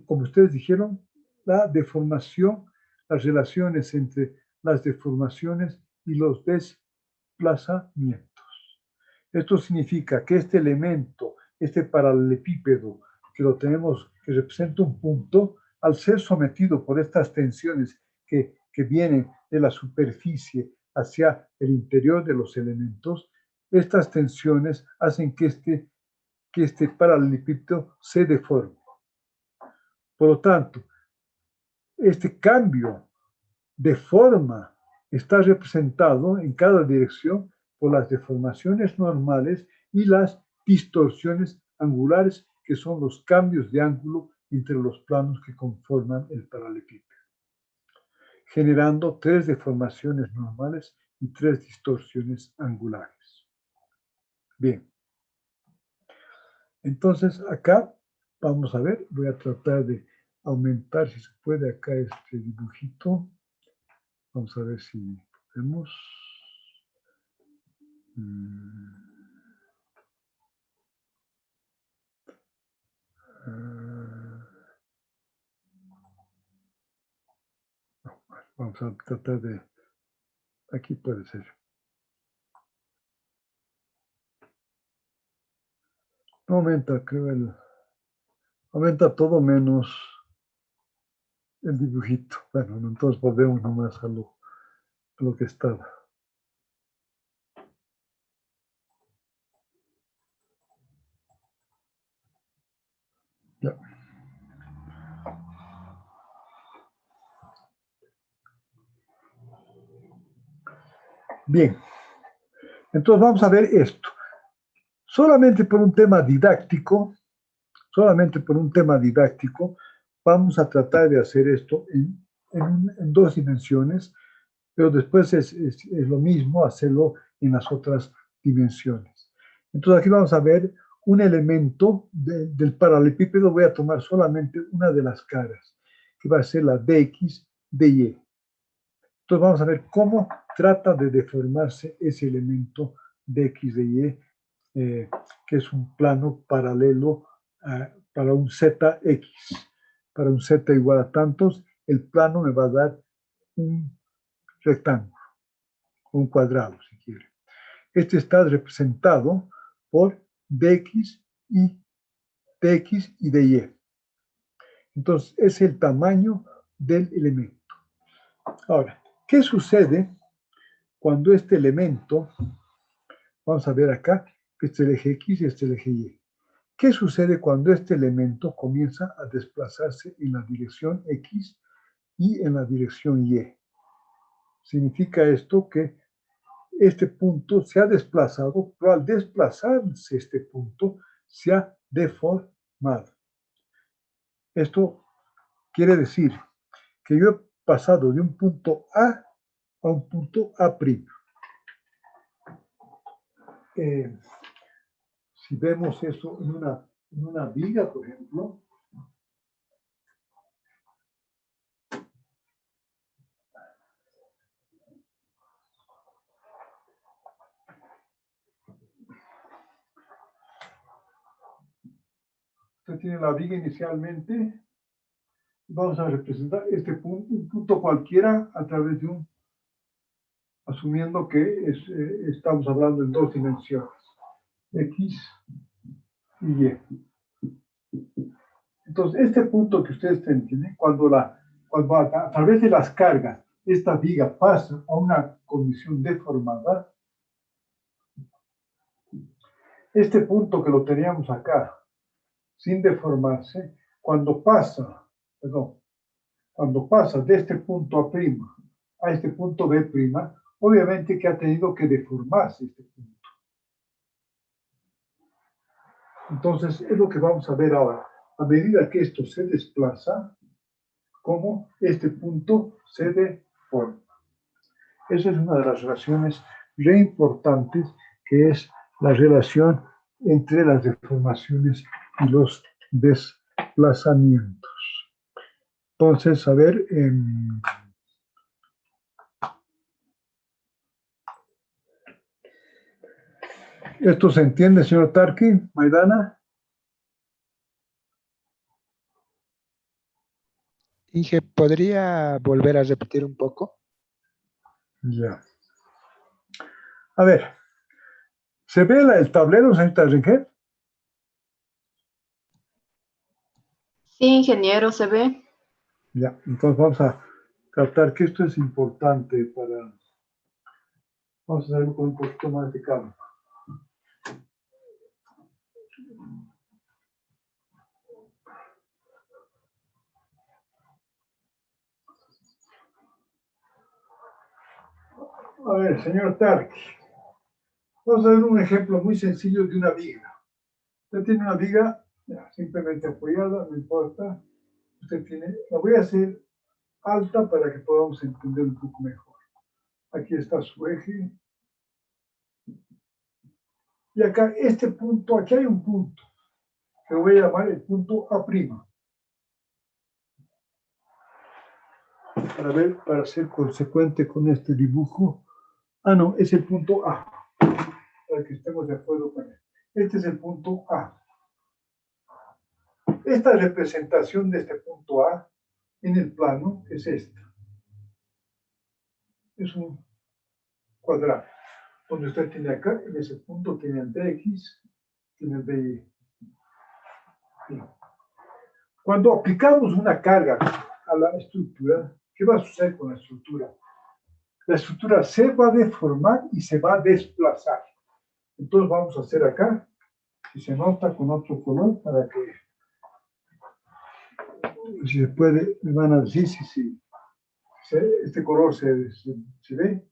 como ustedes dijeron, la deformación, las relaciones entre las deformaciones y los desplazamientos. Esto significa que este elemento, este paralelepípedo, que lo tenemos, que representa un punto, al ser sometido por estas tensiones que vienen de la superficie hacia el interior de los elementos, estas tensiones hacen que este paralelepípedo se deforme. Por lo tanto, este cambio de forma está representado en cada dirección por las deformaciones normales y las distorsiones angulares, que son los cambios de ángulo entre los planos que conforman el paralelepípedo, generando 3 deformaciones normales y 3 distorsiones angulares. Bien. Entonces, acá vamos a ver, voy a tratar de aumentar, si se puede, acá este dibujito. Vamos a ver si podemos. Vamos a tratar de... Aquí puede ser. No aumenta, creo, aumenta todo menos el dibujito. Bueno, entonces volvemos nomás a lo que estaba. Ya. Bien. Entonces vamos a ver esto. Solamente por un tema didáctico, vamos a tratar de hacer esto en 2 dimensiones, pero después es lo mismo hacerlo en las otras dimensiones. Entonces aquí vamos a ver un elemento del paralelepípedo. Voy a tomar solamente una de las caras, que va a ser la dx, dy. Entonces vamos a ver cómo trata de deformarse ese elemento dx, dy, que es un plano paralelo para un zx. Para un z igual a tantos, el plano me va a dar un rectángulo, un cuadrado, si quiere. Este está representado por dx y dy. Entonces, es el tamaño del elemento. Ahora, ¿qué sucede cuando este elemento, vamos a ver acá, este es el eje X y este es el eje Y? ¿Qué sucede cuando este elemento comienza a desplazarse en la dirección X y en la dirección Y? Significa esto que este punto se ha desplazado, pero al desplazarse este punto se ha deformado. Esto quiere decir que yo he pasado de un punto A un punto A'. Si vemos eso en una viga, por ejemplo, usted tiene la viga inicialmente, vamos a representar este punto, un punto cualquiera a través de asumiendo que estamos hablando en 2 dimensiones, X y Y. Entonces, este punto que ustedes tienen, cuando a través de las cargas, esta viga pasa a una condición deformada, este punto que lo teníamos acá, sin deformarse, cuando pasa de este punto A' a este punto B', obviamente que ha tenido que deformarse este punto. Entonces, es lo que vamos a ver ahora. A medida que esto se desplaza, cómo este punto se deforma. Esa es una de las relaciones re importantes, que es la relación entre las deformaciones y los desplazamientos. Entonces, a ver, ¿esto se entiende, señor Tarki, Maidana? Inge, ¿podría volver a repetir un poco? Ya. A ver, ¿se ve el tablero, señorita Rengel? Sí, ingeniero, se ve. Ya, entonces vamos a tratar que esto es importante para... Vamos a hacerlo con un poquito más de calma. A ver, señor Tarki, vamos a ver un ejemplo muy sencillo de una viga. Usted tiene una viga simplemente apoyada, no importa. Usted tiene, la voy a hacer alta para que podamos entender un poco mejor. Aquí está su eje. Y acá, este punto, aquí hay un punto, que voy a llamar el punto A'. Para ser consecuente con este dibujo. Ah, no, es el punto A. Para que estemos de acuerdo con él. Este es el punto A. Esta representación de este punto A en el plano es esta. Es un cuadrado. Donde usted tiene acá, en ese punto tiene el dx, tiene el dy. Cuando aplicamos una carga a la estructura, ¿qué va a suceder con la estructura? La estructura se va a deformar y se va a desplazar. Entonces vamos a hacer acá, si se nota con otro color, para que, si se puede, me van a decir si este color se ve. Entonces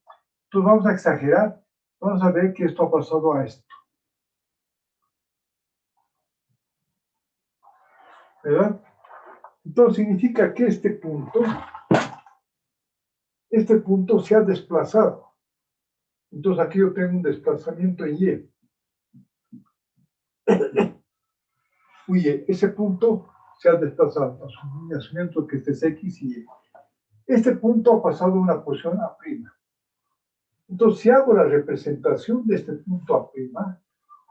vamos a exagerar, vamos a ver que esto ha pasado a esto. ¿Verdad? Entonces significa que este punto se ha desplazado. Entonces aquí yo tengo un desplazamiento en Y. Oye, ese punto se ha desplazado, asumiendo que este es X y Y. Este punto ha pasado a una posición A'. Entonces, si hago la representación de este punto A',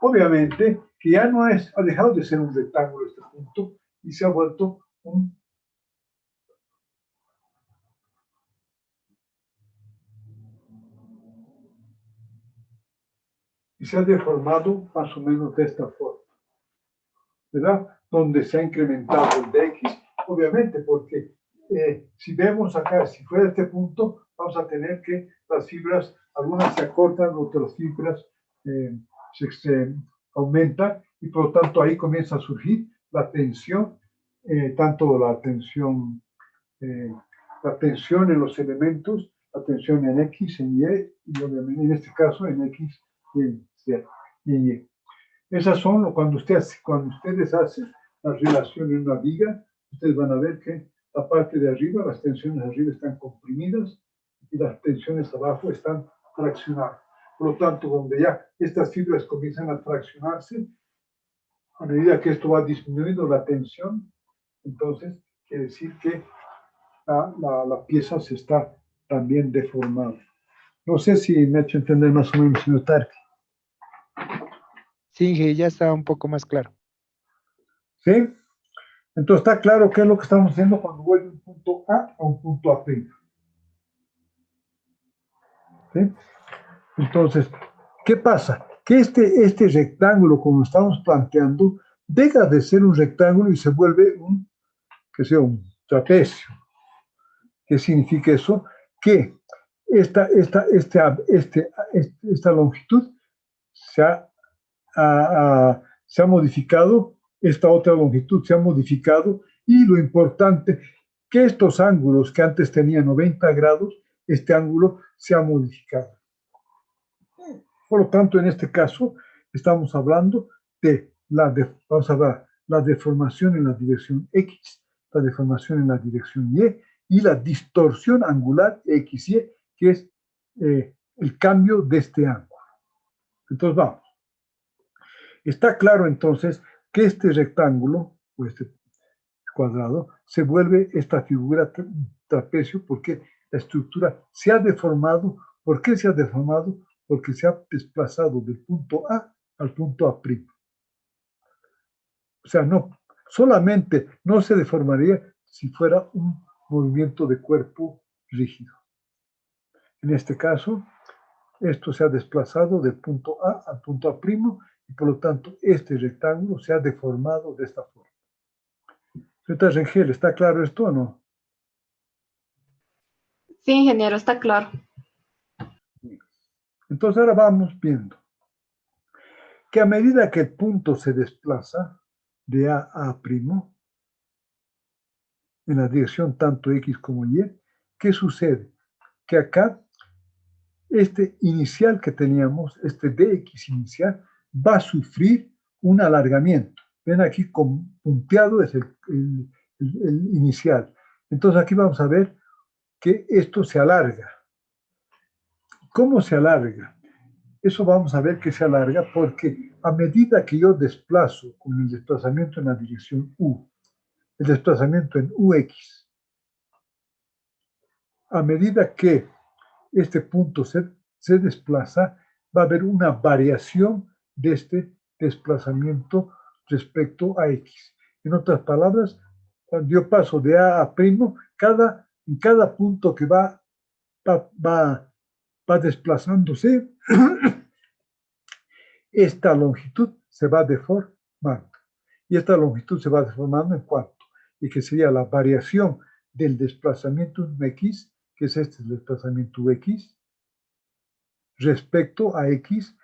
obviamente que ya no es, ha dejado de ser un rectángulo este punto y se ha vuelto y se ha deformado más o menos de esta forma, ¿verdad? Donde se ha incrementado el dx, obviamente, porque si vemos acá, si fuera este punto, vamos a tener que las fibras, algunas se acortan, otras fibras se aumentan, y por lo tanto ahí comienza a surgir la tensión, tanto la tensión en los elementos, la tensión en X, en Y, y obviamente en este caso en X y en Z y en Y. Esas son, cuando ustedes hacen la relación en una viga, ustedes van a ver que la parte de arriba, las tensiones arriba están comprimidas y las tensiones abajo están fraccionadas. Por lo tanto, donde ya estas fibras comienzan a fraccionarse, a medida que esto va disminuyendo la tensión, entonces quiere decir que la pieza se está también deformando. No sé si me ha hecho entender más o menos, señor Tarki. Sí, Inge, ya está un poco más claro. ¿Sí? Entonces está claro qué es lo que estamos haciendo cuando voy de un punto A a un punto A'. ¿Sí? Entonces, ¿qué pasa? Que este rectángulo, como estamos planteando, deja de ser un rectángulo y se vuelve un trapecio. ¿Qué significa eso? Que esta longitud se ha modificado, esta otra longitud se ha modificado, y lo importante, que estos ángulos que antes tenían 90 grados, este ángulo se ha modificado. Por lo tanto, en este caso, estamos hablando de vamos a ver la deformación en la dirección X, la deformación en la dirección y la distorsión angular XY, que es el cambio de este ángulo. Entonces vamos. Está claro entonces que este rectángulo, o este cuadrado, se vuelve esta figura trapecio porque la estructura se ha deformado. ¿Por qué se ha deformado? Porque se ha desplazado del punto A al punto A'. O sea, no, solamente no se deformaría si fuera un movimiento de cuerpo rígido. En este caso, esto se ha desplazado del punto A al punto A', y por lo tanto este rectángulo se ha deformado de esta forma. Señorita Rengel, ¿está claro esto o no? Sí, ingeniero, está claro. Entonces ahora vamos viendo que a medida que el punto se desplaza de A a A', en la dirección tanto X como Y, ¿qué sucede? Que acá este inicial que teníamos, este dx inicial, va a sufrir un alargamiento. Ven aquí con punteado es el inicial. Entonces aquí vamos a ver que esto se alarga. ¿Cómo se alarga? Eso vamos a ver que se alarga porque a medida que yo desplazo con el desplazamiento en la dirección U, el desplazamiento en UX, a medida que este punto se desplaza, va a haber una variación de este desplazamiento respecto a X. En otras palabras, cuando yo paso de A a primo, en cada punto que va desplazándose, esta longitud se va deformando. Y esta longitud se va deformando en cuanto, y que sería la variación del desplazamiento en X, que es este desplazamiento X, respecto a X,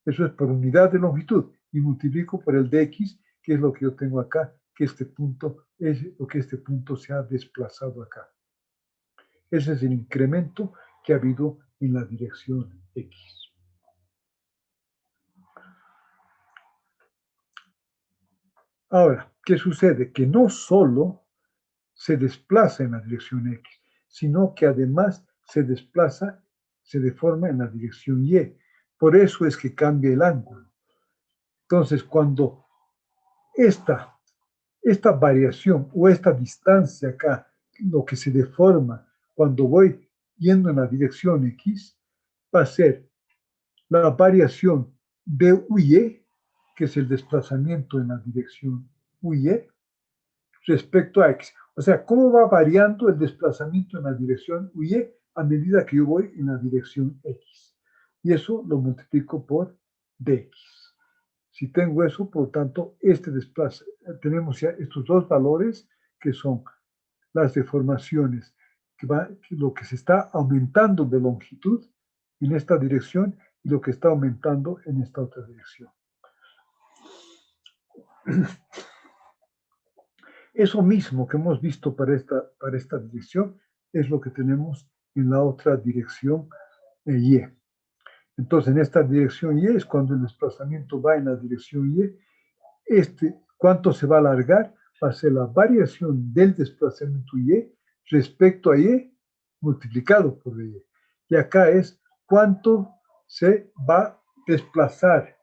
eso es por unidad de longitud, y multiplico por el dx, que es lo que yo tengo acá, que este punto es lo que este punto se ha desplazado acá. Ese es el incremento que ha habido en la dirección X. Ahora, ¿qué sucede? Que no solo se desplaza en la dirección X, sino que además se desplaza, se deforma en la dirección Y. Por eso es que cambia el ángulo. Entonces, cuando esta variación o esta distancia acá, lo que se deforma cuando voy yendo en la dirección X, va a ser la variación de UY, que es el desplazamiento en la dirección UY, respecto a X. O sea, ¿cómo va variando el desplazamiento en la dirección UY a medida que yo voy en la dirección X? Y eso lo multiplico por dx. Si tengo eso, por lo tanto, tenemos ya estos dos valores que son las deformaciones, lo que se está aumentando de longitud en esta dirección y lo que está aumentando en esta otra dirección. Eso mismo que hemos visto para esta dirección es lo que tenemos en la otra dirección Y. Entonces, en esta dirección Y es cuando el desplazamiento va en la dirección Y. ¿Cuánto se va a alargar? Va a ser la variación del desplazamiento Y respecto a Y multiplicado por Y. Y acá es cuánto se va a desplazar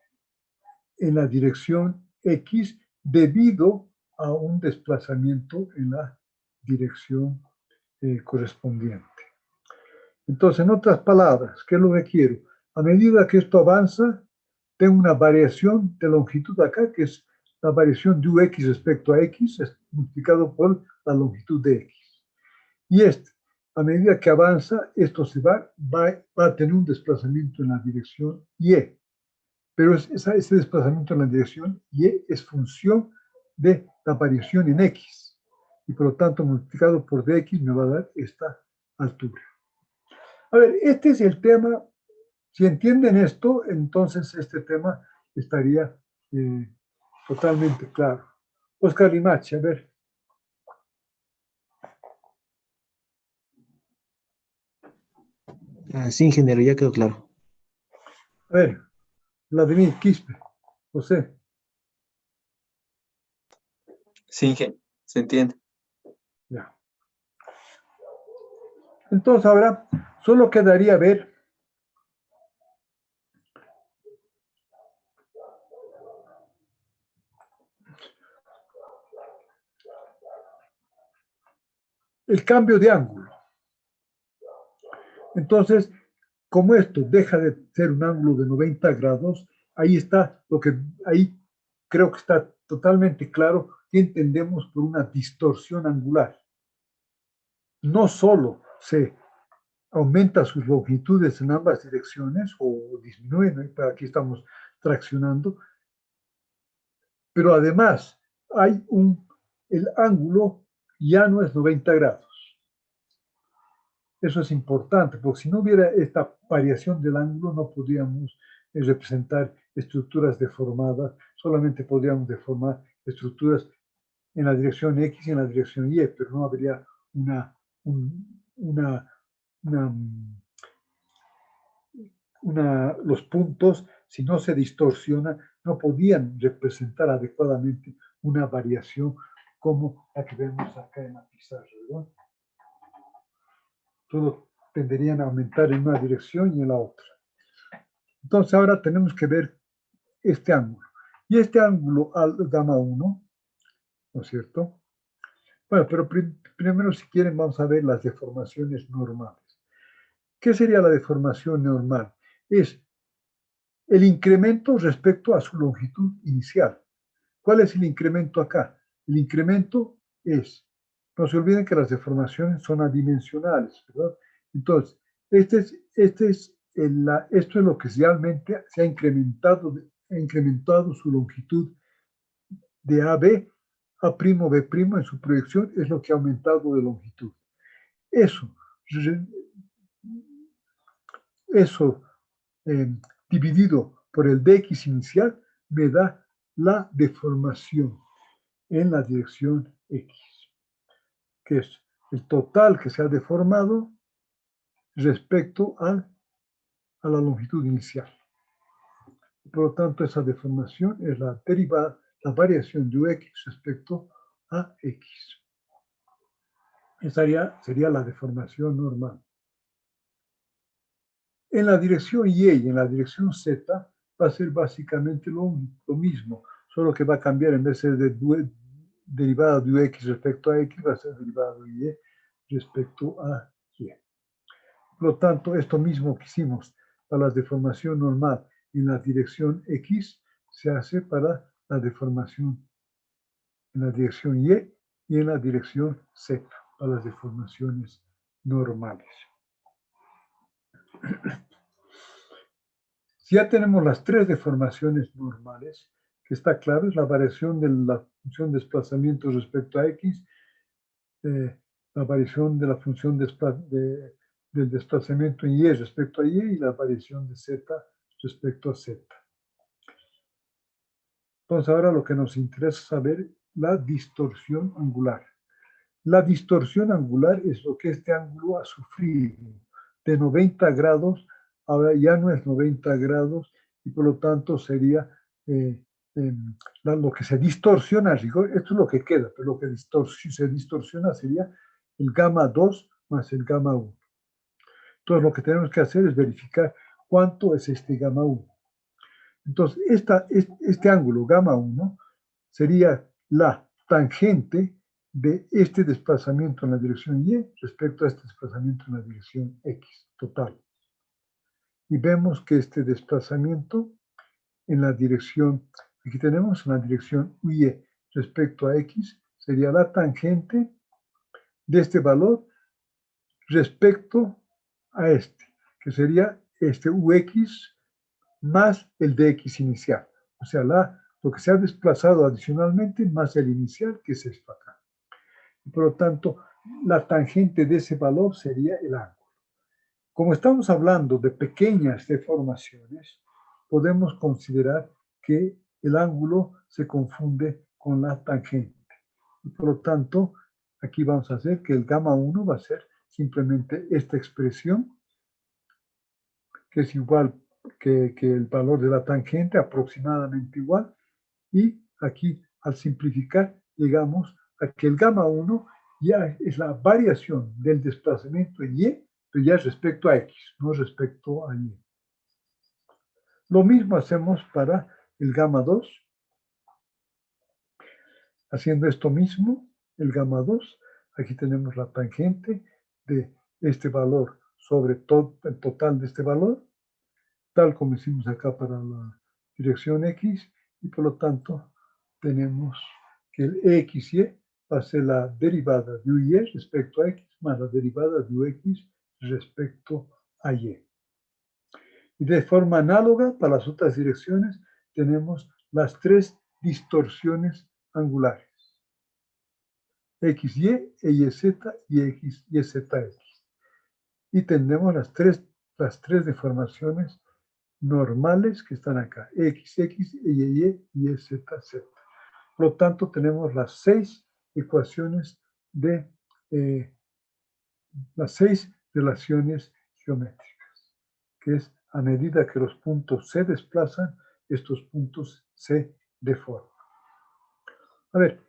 en la dirección X debido a un desplazamiento en la dirección correspondiente. Entonces, en otras palabras, ¿qué es lo que quiero? A medida que esto avanza, tengo una variación de longitud acá, que es la variación de UX respecto a X, multiplicado por la longitud de X. Y a medida que avanza, esto va a tener un desplazamiento en la dirección Y. Pero ese desplazamiento en la dirección Y es función de la variación en X. Y por lo tanto, multiplicado por dx me va a dar esta altura. A ver, este es el tema. Si entienden esto, entonces este tema estaría totalmente claro. Oscar Limache, a ver. Sí, ingeniero, ya quedó claro. A ver, Vladimir Quispe, José. Sí, se entiende. Ya. Entonces ahora solo quedaría ver el cambio de ángulo. Entonces, como esto deja de ser un ángulo de 90 grados, ahí creo que está totalmente claro que entendemos por una distorsión angular. No solo se aumenta sus longitudes en ambas direcciones o disminuye, ¿no? Aquí estamos traccionando, pero además el ángulo ya no es 90 grados. Eso es importante, porque si no hubiera esta variación del ángulo, no podríamos representar estructuras deformadas, solamente podríamos deformar estructuras en la dirección X y en la dirección Y, pero no habría los puntos, si no se distorsiona, no podían representar adecuadamente una variación como la que vemos acá en la pizarra, ¿verdad? Todos tenderían a aumentar en una dirección y en la otra. Entonces ahora tenemos que ver este ángulo. Y este ángulo gamma 1, ¿no es cierto? Bueno, pero primero si quieren vamos a ver las deformaciones normales. ¿Qué sería la deformación normal? Es el incremento respecto a su longitud inicial. ¿Cuál es el incremento acá? El incremento es, no se olviden que las deformaciones son adimensionales, ¿verdad? Entonces, esto es lo que realmente se ha incrementado su longitud de AB a' B' en su proyección, es lo que ha aumentado de longitud. Eso dividido por el dx inicial me da la deformación en la dirección X, que es el total que se ha deformado respecto a la longitud inicial. Por lo tanto, esa deformación es la variación de Ux respecto a X. Esa sería la deformación normal. En la dirección Y y en la dirección Z va a ser básicamente lo mismo, solo que va a cambiar en vez de derivada de X respecto a X, va a ser derivada de Y respecto a Y. Por lo tanto, esto mismo que hicimos para la deformación normal en la dirección X, se hace para la deformación en la dirección Y y en la dirección Z, para las deformaciones normales. Si ya tenemos las tres deformaciones normales, que está claro, es la variación de la función de desplazamiento respecto a X, la variación de la función del desplazamiento en Y respecto a Y y la variación de Z respecto a Z. Entonces ahora lo que nos interesa es saber la distorsión angular. La distorsión angular es lo que este ángulo ha sufrido. De 90 grados, ahora ya no es 90 grados y por lo tanto sería lo que se distorsiona, esto es lo que queda, pero lo que se distorsiona sería el gamma 2 más el gamma 1. Entonces lo que tenemos que hacer es verificar cuánto es este gamma 1. Entonces este ángulo gamma 1 sería la tangente de este desplazamiento en la dirección Y respecto a este desplazamiento en la dirección X total. Y vemos que este desplazamiento en la dirección, aquí tenemos en la dirección Y respecto a X, sería la tangente de este valor respecto a este, que sería este UX más el dx inicial. O sea, lo que se ha desplazado adicionalmente más el inicial, que es esto acá. Y por lo tanto, la tangente de ese valor sería el ángulo. Como estamos hablando de pequeñas deformaciones, podemos considerar que el ángulo se confunde con la tangente. Y por lo tanto, aquí vamos a hacer que el gamma 1 va a ser simplemente esta expresión, que es igual que el valor de la tangente, aproximadamente igual, y aquí al simplificar llegamos a que el gamma 1 ya es la variación del desplazamiento en Y, pero ya respecto a X, no respecto a Y. Lo mismo hacemos para el gamma 2. Haciendo esto mismo, el gamma 2, aquí tenemos la tangente de este valor sobre todo el total de este valor, tal como hicimos acá para la dirección X, y por lo tanto tenemos que el EXY va a ser la derivada de UY respecto a X más la derivada de UX respecto a Y. Y de forma análoga, para las otras direcciones, tenemos las tres distorsiones angulares. XY, EYZ y YZX. Y tenemos las tres deformaciones normales que están acá. XX, EYY y YZZ. Por lo tanto, tenemos las 6 ecuaciones de las 6 relaciones geométricas, que es a medida que los puntos se desplazan, estos puntos se deforman. A ver,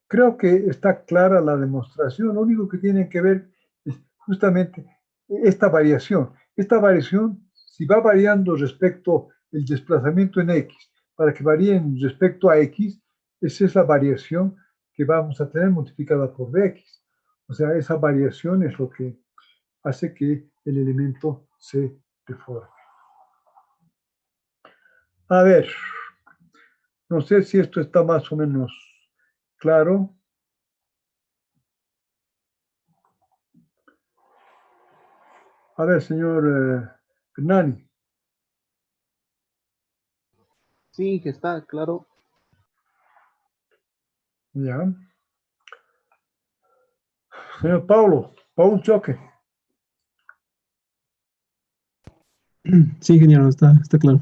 creo que está clara la demostración. Lo único que tienen que ver es justamente esta variación. Esta variación, si va variando respecto al desplazamiento en X, para que varíen respecto a X, esa es la variación que vamos a tener multiplicada por Dx. O sea, esa variación es lo que hace que el elemento se deforme. A ver, no sé si esto está más o menos claro. A ver, señor Hernani. Sí, que está claro. Ya. Señor Paul Choque. Sí, ingeniero, está claro.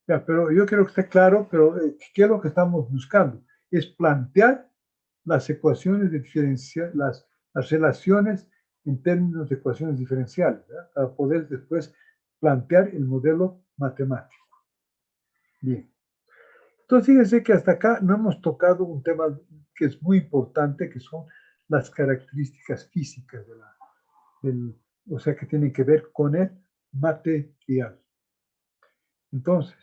Ya, pero yo quiero que esté claro, pero ¿qué es lo que estamos buscando? Es plantear las ecuaciones de diferencial, las relaciones en términos de ecuaciones diferenciales, ¿verdad? Para poder después plantear el modelo matemático. Bien. Entonces, fíjense que hasta acá no hemos tocado un tema que es muy importante, que son las características físicas o sea, que tienen que ver con el material. Entonces,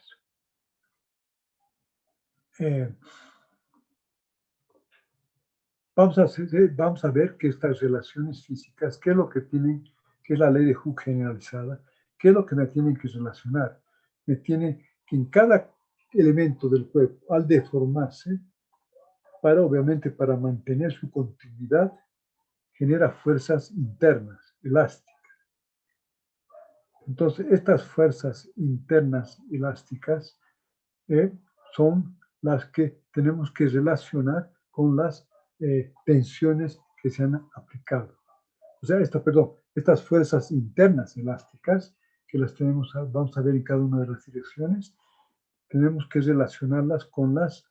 vamos a ver que estas relaciones físicas, qué es lo que tienen, qué es la ley de Hooke generalizada, qué es lo que me tienen que relacionar. Me tiene que en cada elemento del cuerpo, al deformarse, obviamente para mantener su continuidad, genera fuerzas internas, elásticas. Entonces, estas fuerzas internas elásticas son las que tenemos que relacionar con las tensiones que se han aplicado. O sea, estas fuerzas internas elásticas, que las tenemos, vamos a ver en cada una de las direcciones, tenemos que relacionarlas con las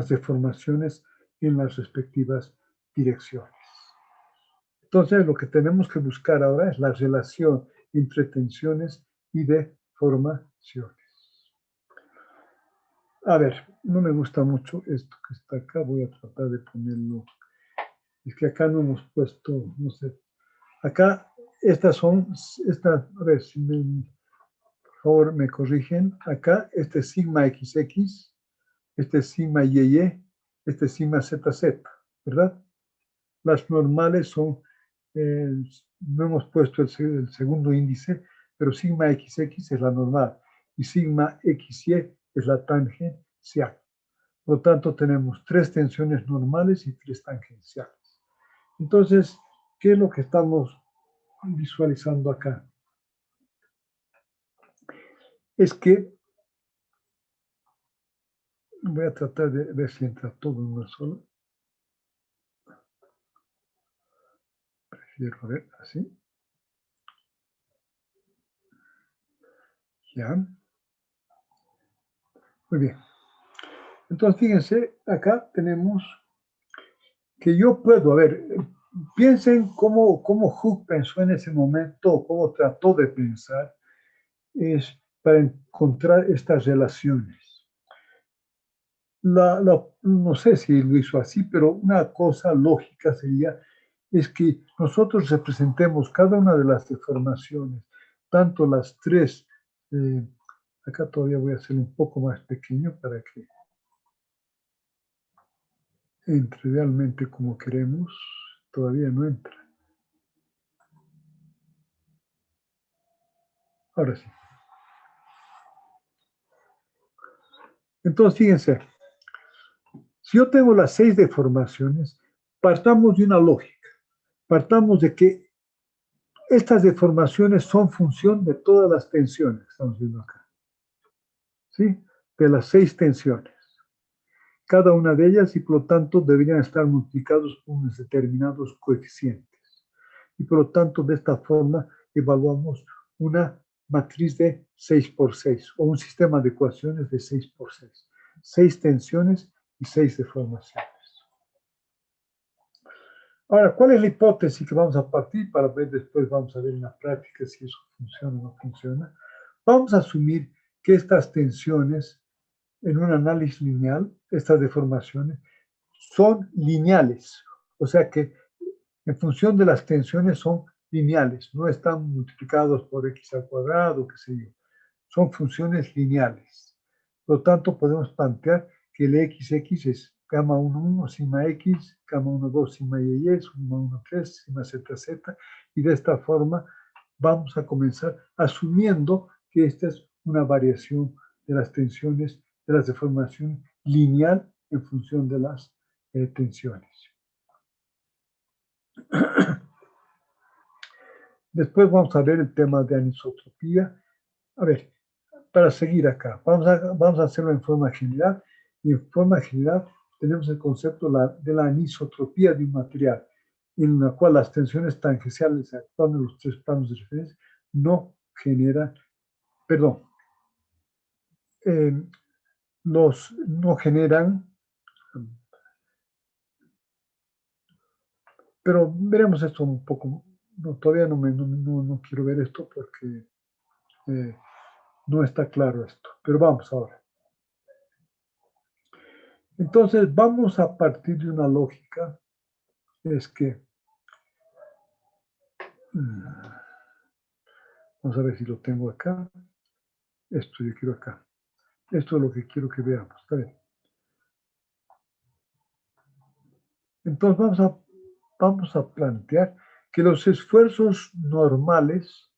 deformaciones en las respectivas direcciones. Entonces, lo que tenemos que buscar ahora es la relación entre tensiones y deformaciones. A ver, no me gusta mucho esto que está acá, voy a tratar de ponerlo. Es que acá no hemos puesto, no sé. Acá, a ver, si por favor me corrigen. Acá, este es sigma XX, este es sigma YY, este es sigma ZZ, ¿verdad? Las normales son, no hemos puesto el segundo índice, pero sigma XX es la normal y sigma XY es la tangencial. Por lo tanto, tenemos 3 tensiones normales y 3 tangenciales. Entonces, ¿qué es lo que estamos visualizando acá? Es que voy a tratar de ver si entra todo en una sola. Prefiero ver así. Ya. Muy bien. Entonces, fíjense, acá tenemos que yo puedo, a ver, piensen cómo Hooke pensó en ese momento, cómo trató de pensar, es para encontrar estas relaciones. no sé si lo hizo así, pero una cosa lógica sería es que nosotros representemos cada una de las deformaciones, tanto las tres, acá todavía voy a hacer un poco más pequeño para que entre realmente como queremos, todavía no entra. Ahora sí. Entonces, fíjense, si yo tengo las 6 deformaciones, partamos de una lógica. Partamos de que estas deformaciones son función de todas las tensiones que estamos viendo acá. ¿Sí? De las 6 tensiones. Cada una de ellas, y por lo tanto deberían estar multiplicados por unos determinados coeficientes. Y por lo tanto, de esta forma, evaluamos una matriz de 6 por 6 o un sistema de ecuaciones de 6 por 6. 6 tensiones y 6 deformaciones. Ahora, ¿cuál es la hipótesis que vamos a partir para ver después, vamos a ver en la práctica si eso funciona o no funciona? Vamos a asumir que estas tensiones, en un análisis lineal, estas deformaciones, son lineales. O sea que en función de las tensiones son lineales, no están multiplicados por x al cuadrado, qué sé yo. Son funciones lineales. Por lo tanto, podemos plantear que el XX es gamma 1, 1, sigma X, gamma 1, 2, sigma Y, sigma 1, 3, sigma Z, Z, y de esta forma vamos a comenzar asumiendo que esta es una variación de las tensiones, de las deformaciones lineal en función de las tensiones. Después vamos a ver el tema de anisotropía. A ver, para seguir acá, vamos a hacerlo en forma general. Y en forma general tenemos el concepto de la anisotropía de un material, en la cual las tensiones tangenciales actuando en los 3 planos de referencia no generan, perdón, no generan, pero veremos esto un poco. No, todavía no quiero ver esto porque no está claro esto, pero vamos ahora. Entonces, vamos a partir de una lógica, es que, vamos a ver si lo tengo acá, esto yo quiero acá, esto es lo que quiero que veamos, ¿está bien? Entonces, vamos a plantear que los esfuerzos normales,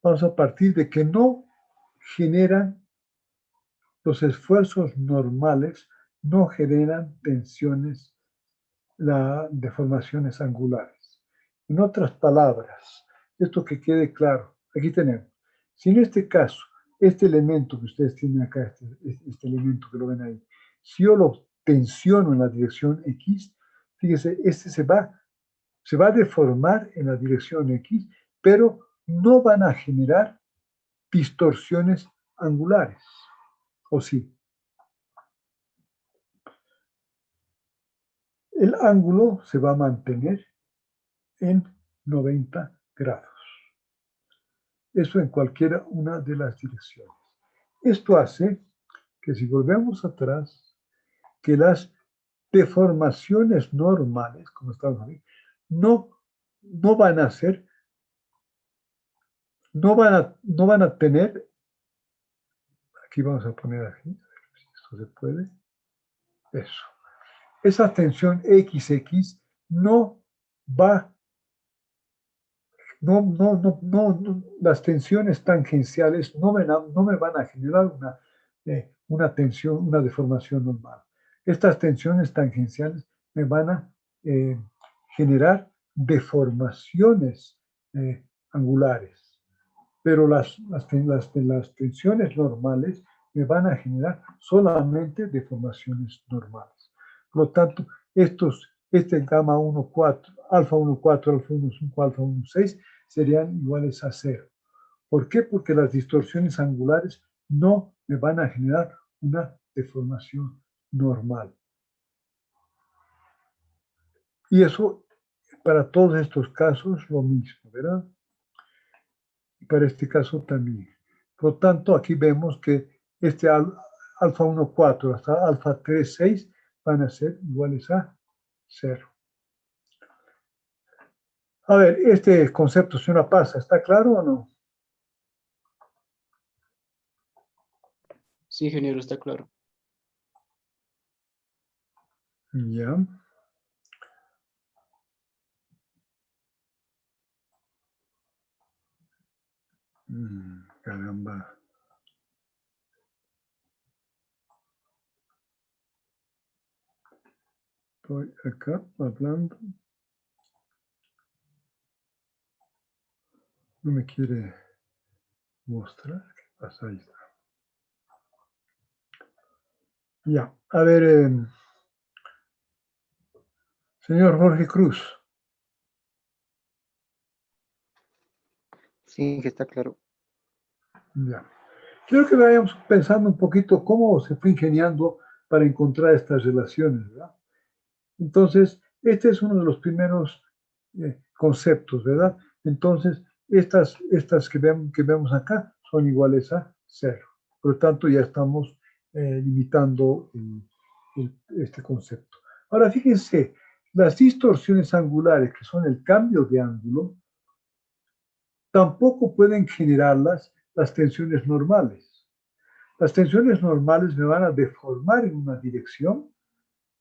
vamos a partir de que no generan, los esfuerzos normales no generan tensiones, deformaciones angulares. En otras palabras, esto que quede claro, aquí tenemos, si en este caso, este elemento que ustedes tienen acá, este elemento que lo ven ahí, si yo lo tensiono en la dirección X, fíjese, este se va a deformar en la dirección X, pero no van a generar distorsiones angulares, ¿o sí? El ángulo se va a mantener en 90 grados. Eso en cualquiera una de las direcciones. Esto hace que si volvemos atrás, que las deformaciones normales, como estamos aquí, no van a ser, no van a tener, aquí vamos a poner aquí, si esto se puede, eso. Esa tensión XX no va, las tensiones tangenciales no me van a generar una tensión, una deformación normal. Estas tensiones tangenciales me van a generar deformaciones angulares, pero las tensiones normales me van a generar solamente deformaciones normales. Por lo tanto, este gamma 1,4, alfa 1,4, alfa 1,5, alfa 1,6 serían iguales a 0. ¿Por qué? Porque las distorsiones angulares no me van a generar una deformación normal. Y eso, para todos estos casos, lo mismo, ¿verdad? Y para este caso también. Por lo tanto, aquí vemos que este alfa 1, 4 hasta alfa 3, 6 van a ser iguales a 0. A ver, este concepto se una pasa, ¿está claro o no? Sí, ingeniero, está claro. Ya. Caramba. Estoy acá hablando. No me quiere mostrar. ¿Qué pasa? Ahí está. Ya. A ver, señor Jorge Cruz. Sí, que está claro. Ya. Quiero que vayamos pensando un poquito cómo se fue ingeniando para encontrar estas relaciones, ¿verdad? Entonces, este es uno de los primeros conceptos, ¿verdad? Entonces, estas que vemos acá son iguales a 0. Por lo tanto, ya estamos limitando este concepto. Ahora, fíjense, las distorsiones angulares, que son el cambio de ángulo, tampoco pueden generarlas las tensiones normales. Las tensiones normales me van a deformar en una dirección,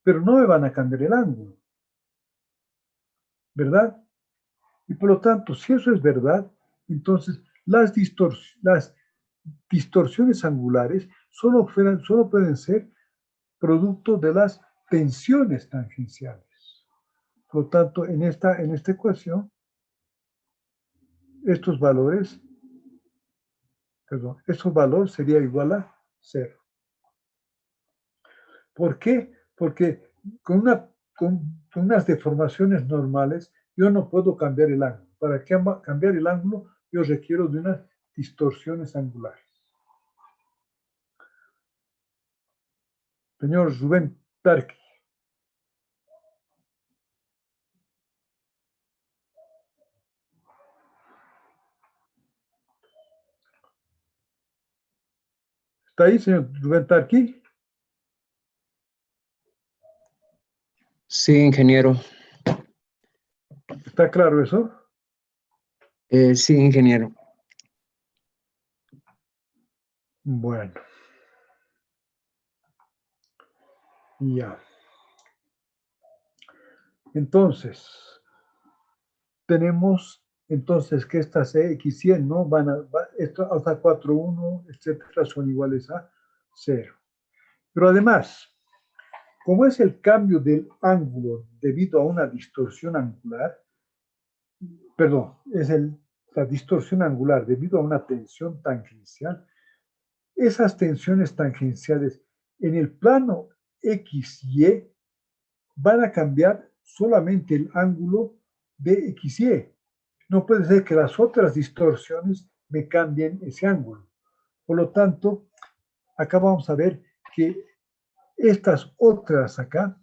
pero no me van a cambiar el ángulo. ¿Verdad? Y por lo tanto, si eso es verdad, entonces las distorsiones angulares solo pueden ser producto de las tensiones tangenciales. Por lo tanto, en esta ecuación, estos valores sería igual a 0. ¿Por qué? Porque con unas deformaciones normales yo no puedo cambiar el ángulo. Para cambiar el ángulo yo requiero de unas distorsiones angulares. Señor Rubén Tarqui. ¿Está ahí, señor Rubén Tarqui? Sí, ingeniero. ¿Está claro eso? Sí, ingeniero. Bueno. Ya. Entonces, tenemos que estas X y Y, ¿no? Esto alfa 4, 1, etcétera, son iguales a 0. Pero además, como es el cambio del ángulo debido a una distorsión angular, perdón, la distorsión angular debido a una tensión tangencial, esas tensiones tangenciales en el plano XY van a cambiar solamente el ángulo de XY. No puede ser que las otras distorsiones me cambien ese ángulo. Por lo tanto, acá vamos a ver que estas otras acá,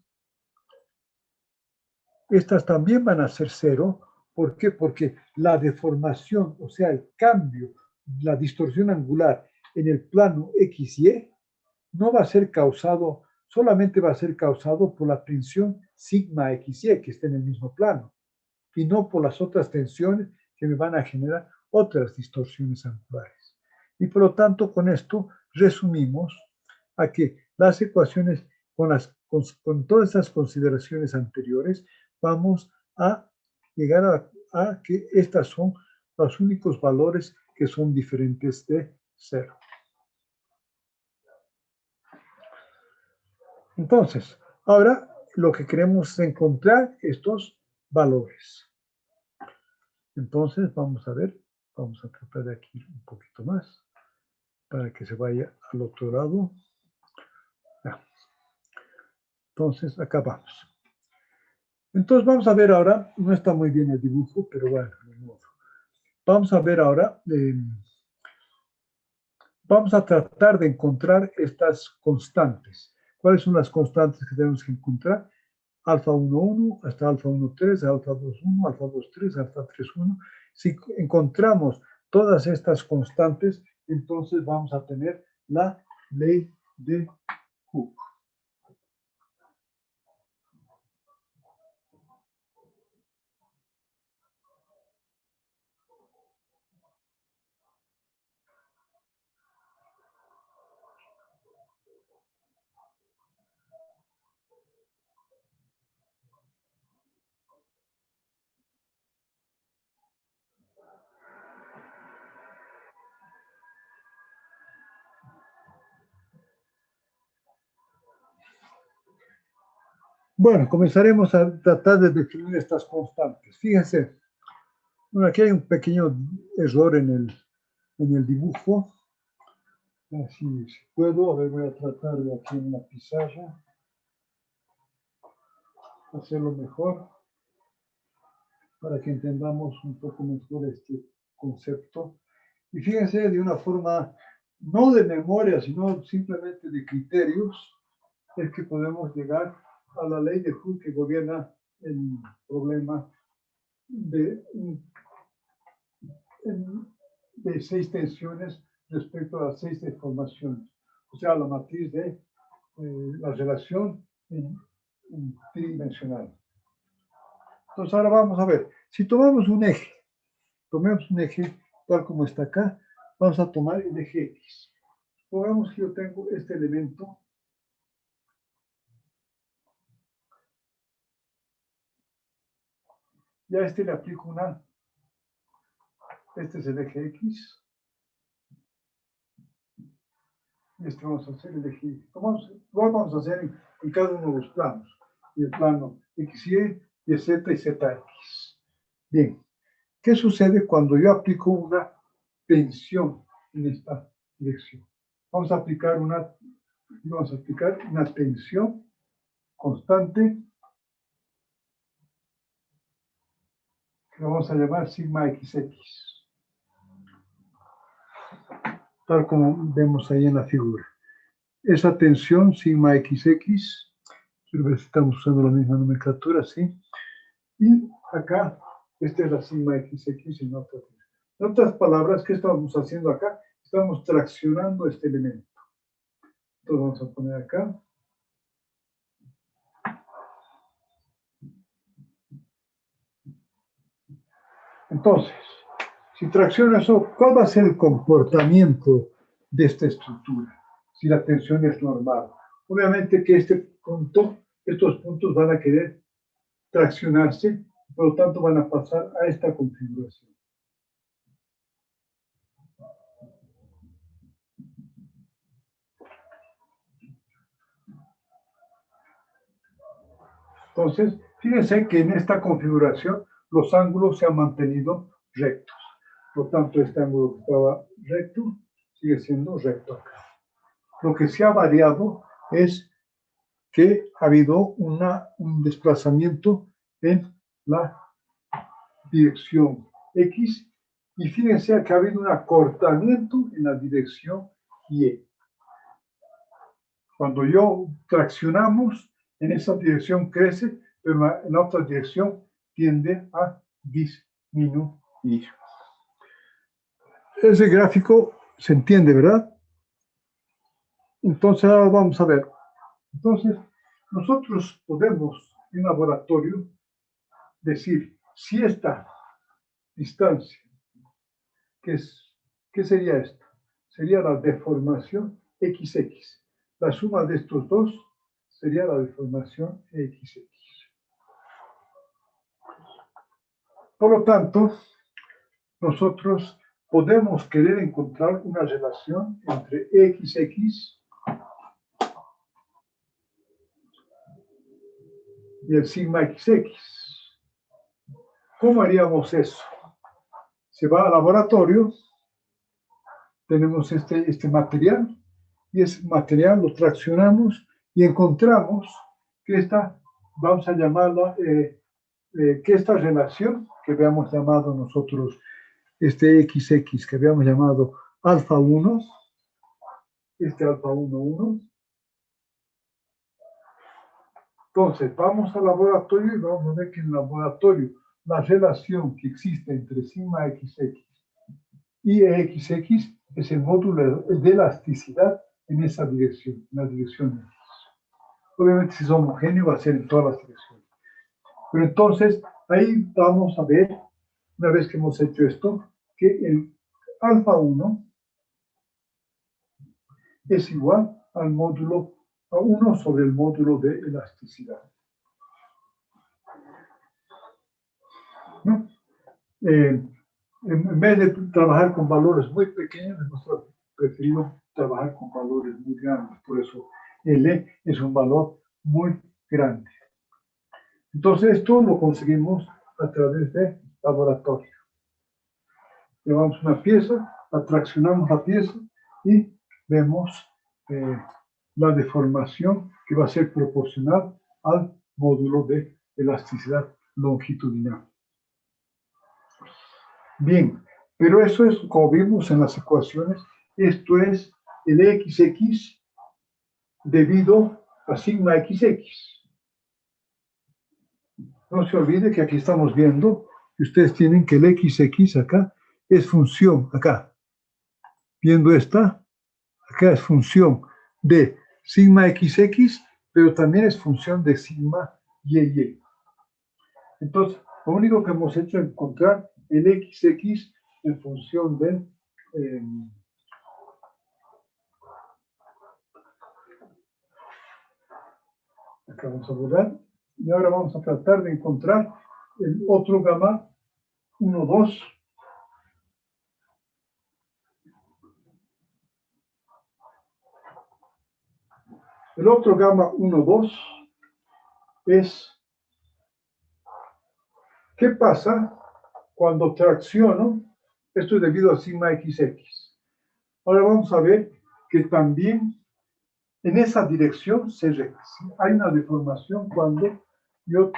estas también van a ser 0. ¿Por qué? Porque la deformación, o sea, el cambio, la distorsión angular en el plano XY no va a ser causado, solamente va a ser causado por la tensión sigma XY que está en el mismo plano y no por las otras tensiones que me van a generar otras distorsiones angulares. Y por lo tanto, con esto resumimos a que las ecuaciones, con todas estas consideraciones anteriores, vamos a llegar a que estas son los únicos valores que son diferentes de 0. Entonces, ahora lo que queremos es encontrar estos valores. Entonces, vamos a ver, vamos a tratar de aquí un poquito más para que se vaya al otro lado. Ya. Entonces, acá vamos. Entonces, vamos a ver ahora, no está muy bien el dibujo, pero bueno, de modo. Vamos a ver ahora, vamos a tratar de encontrar estas constantes. ¿Cuáles son las constantes que tenemos que encontrar? Alfa 1, 1, hasta alfa 1, 3, alfa 2, 1, alfa 2, 3, alfa 3, 1. Si encontramos todas estas constantes, entonces vamos a tener la ley de Hooke. Bueno, comenzaremos a tratar de definir estas constantes. Fíjense, bueno, aquí hay un pequeño error en el dibujo. Así, si puedo, a ver, voy a tratar de aquí en la pizarra hacerlo mejor para que entendamos un poco mejor este concepto. Y fíjense, de una forma no de memoria, sino simplemente de criterios, es que podemos llegar a la ley de Hooke que gobierna el problema de 6 tensiones respecto a las 6 deformaciones. O sea, la matriz de la relación en tridimensional. Entonces, ahora vamos a ver. Si tomamos un eje tal como está acá, vamos a tomar el eje X. Supongamos que yo tengo este elemento. Y a este le aplico este es el eje X. Y este vamos a hacer el eje Y. Vamos a hacer en cada uno de los planos. El plano XY, YZ y ZX. Bien. ¿Qué sucede cuando yo aplico una tensión en esta dirección? Vamos a aplicar una tensión constante que vamos a llamar sigma XX, tal como vemos ahí en la figura. Esa tensión sigma XX, quiero ver si estamos usando la misma nomenclatura, ¿sí? Y acá, esta es la sigma XX en otras palabras, ¿qué estamos haciendo acá? Estamos traccionando este elemento. Entonces vamos a poner acá. Entonces, si tracciono eso, ¿cuál va a ser el comportamiento de esta estructura? Si la tensión es normal. Obviamente que estos puntos van a querer traccionarse, por lo tanto van a pasar a esta configuración. Entonces, fíjense que en esta configuración los ángulos se han mantenido rectos. Por lo tanto, este ángulo que estaba recto sigue siendo recto acá. Lo que se ha variado es que ha habido un desplazamiento en la dirección X y fíjense que ha habido un acortamiento en la dirección Y. Cuando traccionamos, en esa dirección crece, pero en la otra dirección tiende a disminuir. Ese gráfico se entiende, ¿verdad? Entonces, ahora vamos a ver. Entonces, nosotros podemos, en laboratorio, decir si esta distancia, ¿qué sería esto? Sería la deformación XX. La suma de estos dos sería la deformación XX. Por lo tanto, nosotros podemos querer encontrar una relación entre XX y el sigma XX. ¿Cómo haríamos eso? Se va al laboratorio, tenemos este material, y ese material lo traccionamos y encontramos que vamos a llamarla, que esta relación que habíamos llamado nosotros, este XX que habíamos llamado alfa 1, alfa 1, 1. Entonces, vamos al laboratorio y vamos a ver que en el laboratorio la relación que existe entre sigma XX y XX es el módulo de elasticidad en esa dirección, en la dirección X. Obviamente, si es homogéneo, va a ser en todas las direcciones. Pero entonces, ahí vamos a ver, una vez que hemos hecho esto, que el alfa 1 es igual al módulo a 1 sobre el módulo de elasticidad. ¿No? En vez de trabajar con valores muy pequeños, hemos preferido trabajar con valores muy grandes. Por eso L es un valor muy grande. Entonces, esto lo conseguimos a través de laboratorio. Llevamos una pieza, atraccionamos la pieza y vemos la deformación que va a ser proporcional al módulo de elasticidad longitudinal. Bien, pero eso es, como vimos en las ecuaciones, esto es el XX debido a sigma XX. No se olvide que aquí estamos viendo que ustedes tienen que el XX acá es función, acá. Viendo esta, acá es función de sigma XX, pero también es función de sigma YY. Entonces, lo único que hemos hecho es encontrar el XX en función de acá vamos a borrar. Y ahora vamos a tratar de encontrar el otro gamma 1, 2. El otro gamma 1, 2 es, ¿qué pasa cuando tracciono? Esto es debido a sigma XX. Ahora vamos a ver que también en esa dirección hay una deformación cuando yo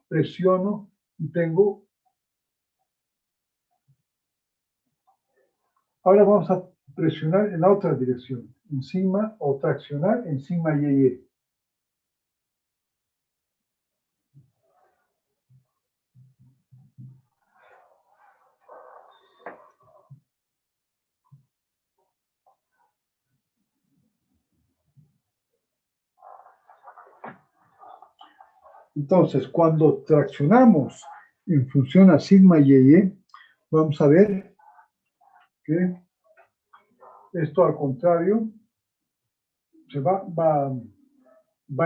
presiono y tengo. Ahora vamos a presionar en la otra dirección, en sigma, o traccionar en sigma YY. Entonces, cuando traccionamos en función a sigma YY, vamos a ver que esto al contrario se va a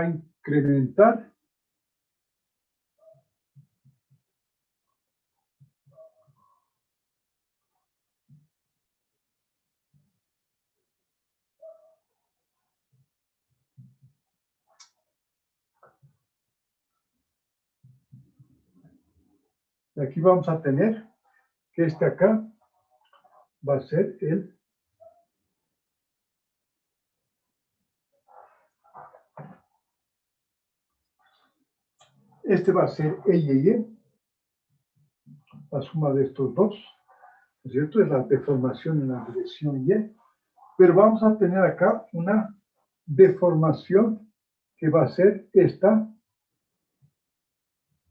incrementar y aquí vamos a tener que este acá va a ser este va a ser EY, la suma de estos dos, ¿no es cierto? Es la deformación en la dirección Y, pero vamos a tener acá una deformación que va a ser esta,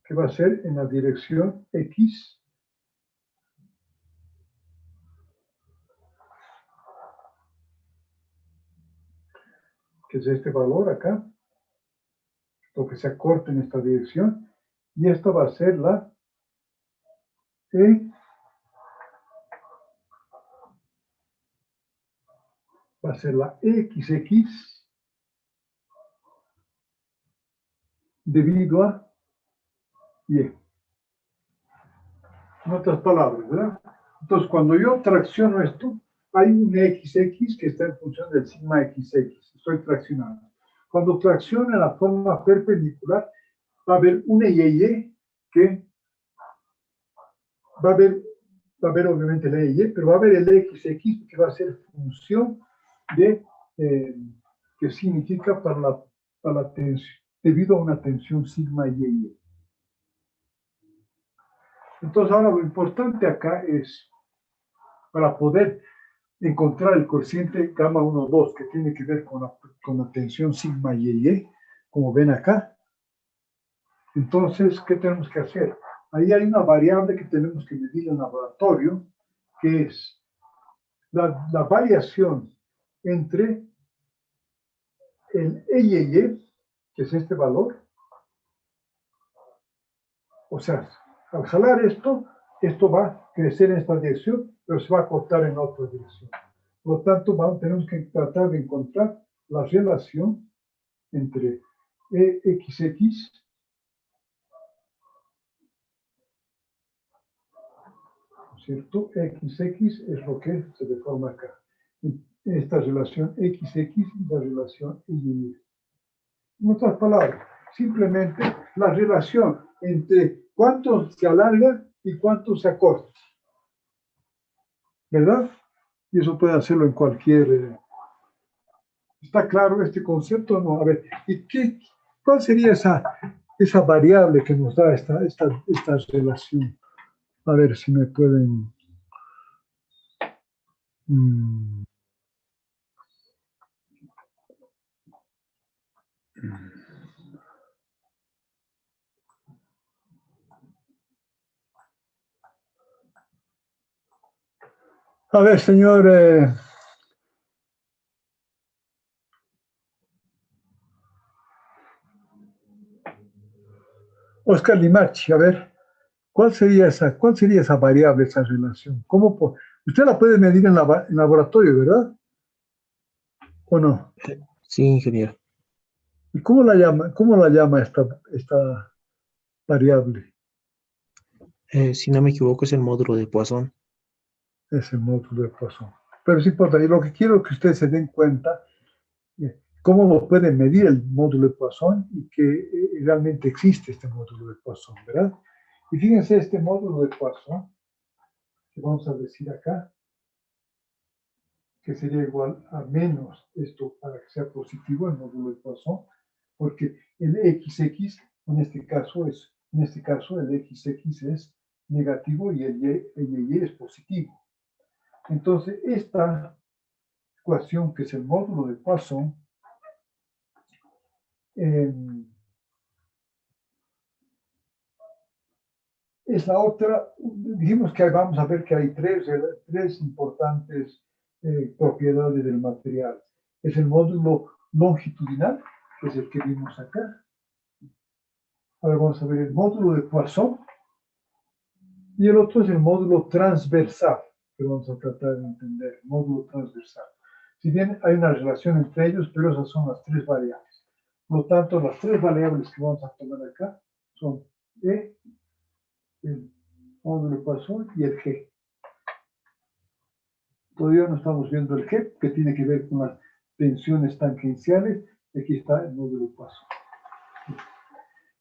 que va a ser en la dirección X, que es este valor acá, lo que se acorta en esta dirección, y esta va a ser la E, va a ser la XX debido a Y. En otras palabras, ¿verdad? Entonces, cuando yo tracciono esto, hay un XX que está en función del sigma XX. Estoy traccionando. Cuando tracciona la forma perpendicular, va a haber una YY que va a haber obviamente la YY, pero va a haber el XX que va a ser función de, que significa para la tensión, debido a una tensión sigma YY. Entonces, ahora lo importante acá es, para poder encontrar el cociente gamma 1, 2, que tiene que ver con la tensión sigma YY, como ven acá. Entonces, ¿qué tenemos que hacer? Ahí hay una variable que tenemos que medir en laboratorio, que es la variación entre el EY, que es este valor, o sea, al jalar esto, esto va a crecer en esta dirección, pero se va a cortar en otra dirección. Por lo tanto, tenemos que tratar de encontrar la relación entre EXX ¿cierto? XX es lo que se deforma acá. Esta relación XX y la relación Y. En otras palabras, simplemente la relación entre cuánto se alarga y cuánto se acorta. ¿Verdad? Y eso puede hacerlo en cualquier... ¿Está claro este concepto o no? A ver, ¿cuál sería esa variable que nos da esta relación? A ver si me pueden... A ver, señor Oscar Limarchi, a ver, ¿cuál sería esa variable, esa relación? Usted la puede medir en laboratorio, ¿verdad? ¿O no? Sí, ingeniero. ¿Y cómo la llama esta variable? Si no me equivoco, es el módulo de Poisson. Es el módulo de Poisson. Pero es importante, y lo que quiero que ustedes se den cuenta, cómo lo pueden medir el módulo de Poisson y que realmente existe este módulo de Poisson, ¿verdad? Y fíjense este módulo de Poisson, que vamos a decir acá, que sería igual a menos esto para que sea positivo, el módulo de Poisson, porque el XX, en este caso el XX es negativo y el Y es positivo. Entonces, esta ecuación, que es el módulo de Poisson, es la otra. Dijimos que vamos a ver que hay tres importantes propiedades del material. Es el módulo longitudinal, que es el que vimos acá. Ahora vamos a ver el módulo de Poisson. Y el otro es el módulo transversal, que vamos a tratar de entender, el módulo transversal. Si bien hay una relación entre ellos, pero esas son las tres variables. Por lo tanto, las tres variables que vamos a tomar acá son E, el módulo de Poisson y el G. Todavía no estamos viendo el G, que tiene que ver con las tensiones tangenciales. Aquí está el módulo de Poisson.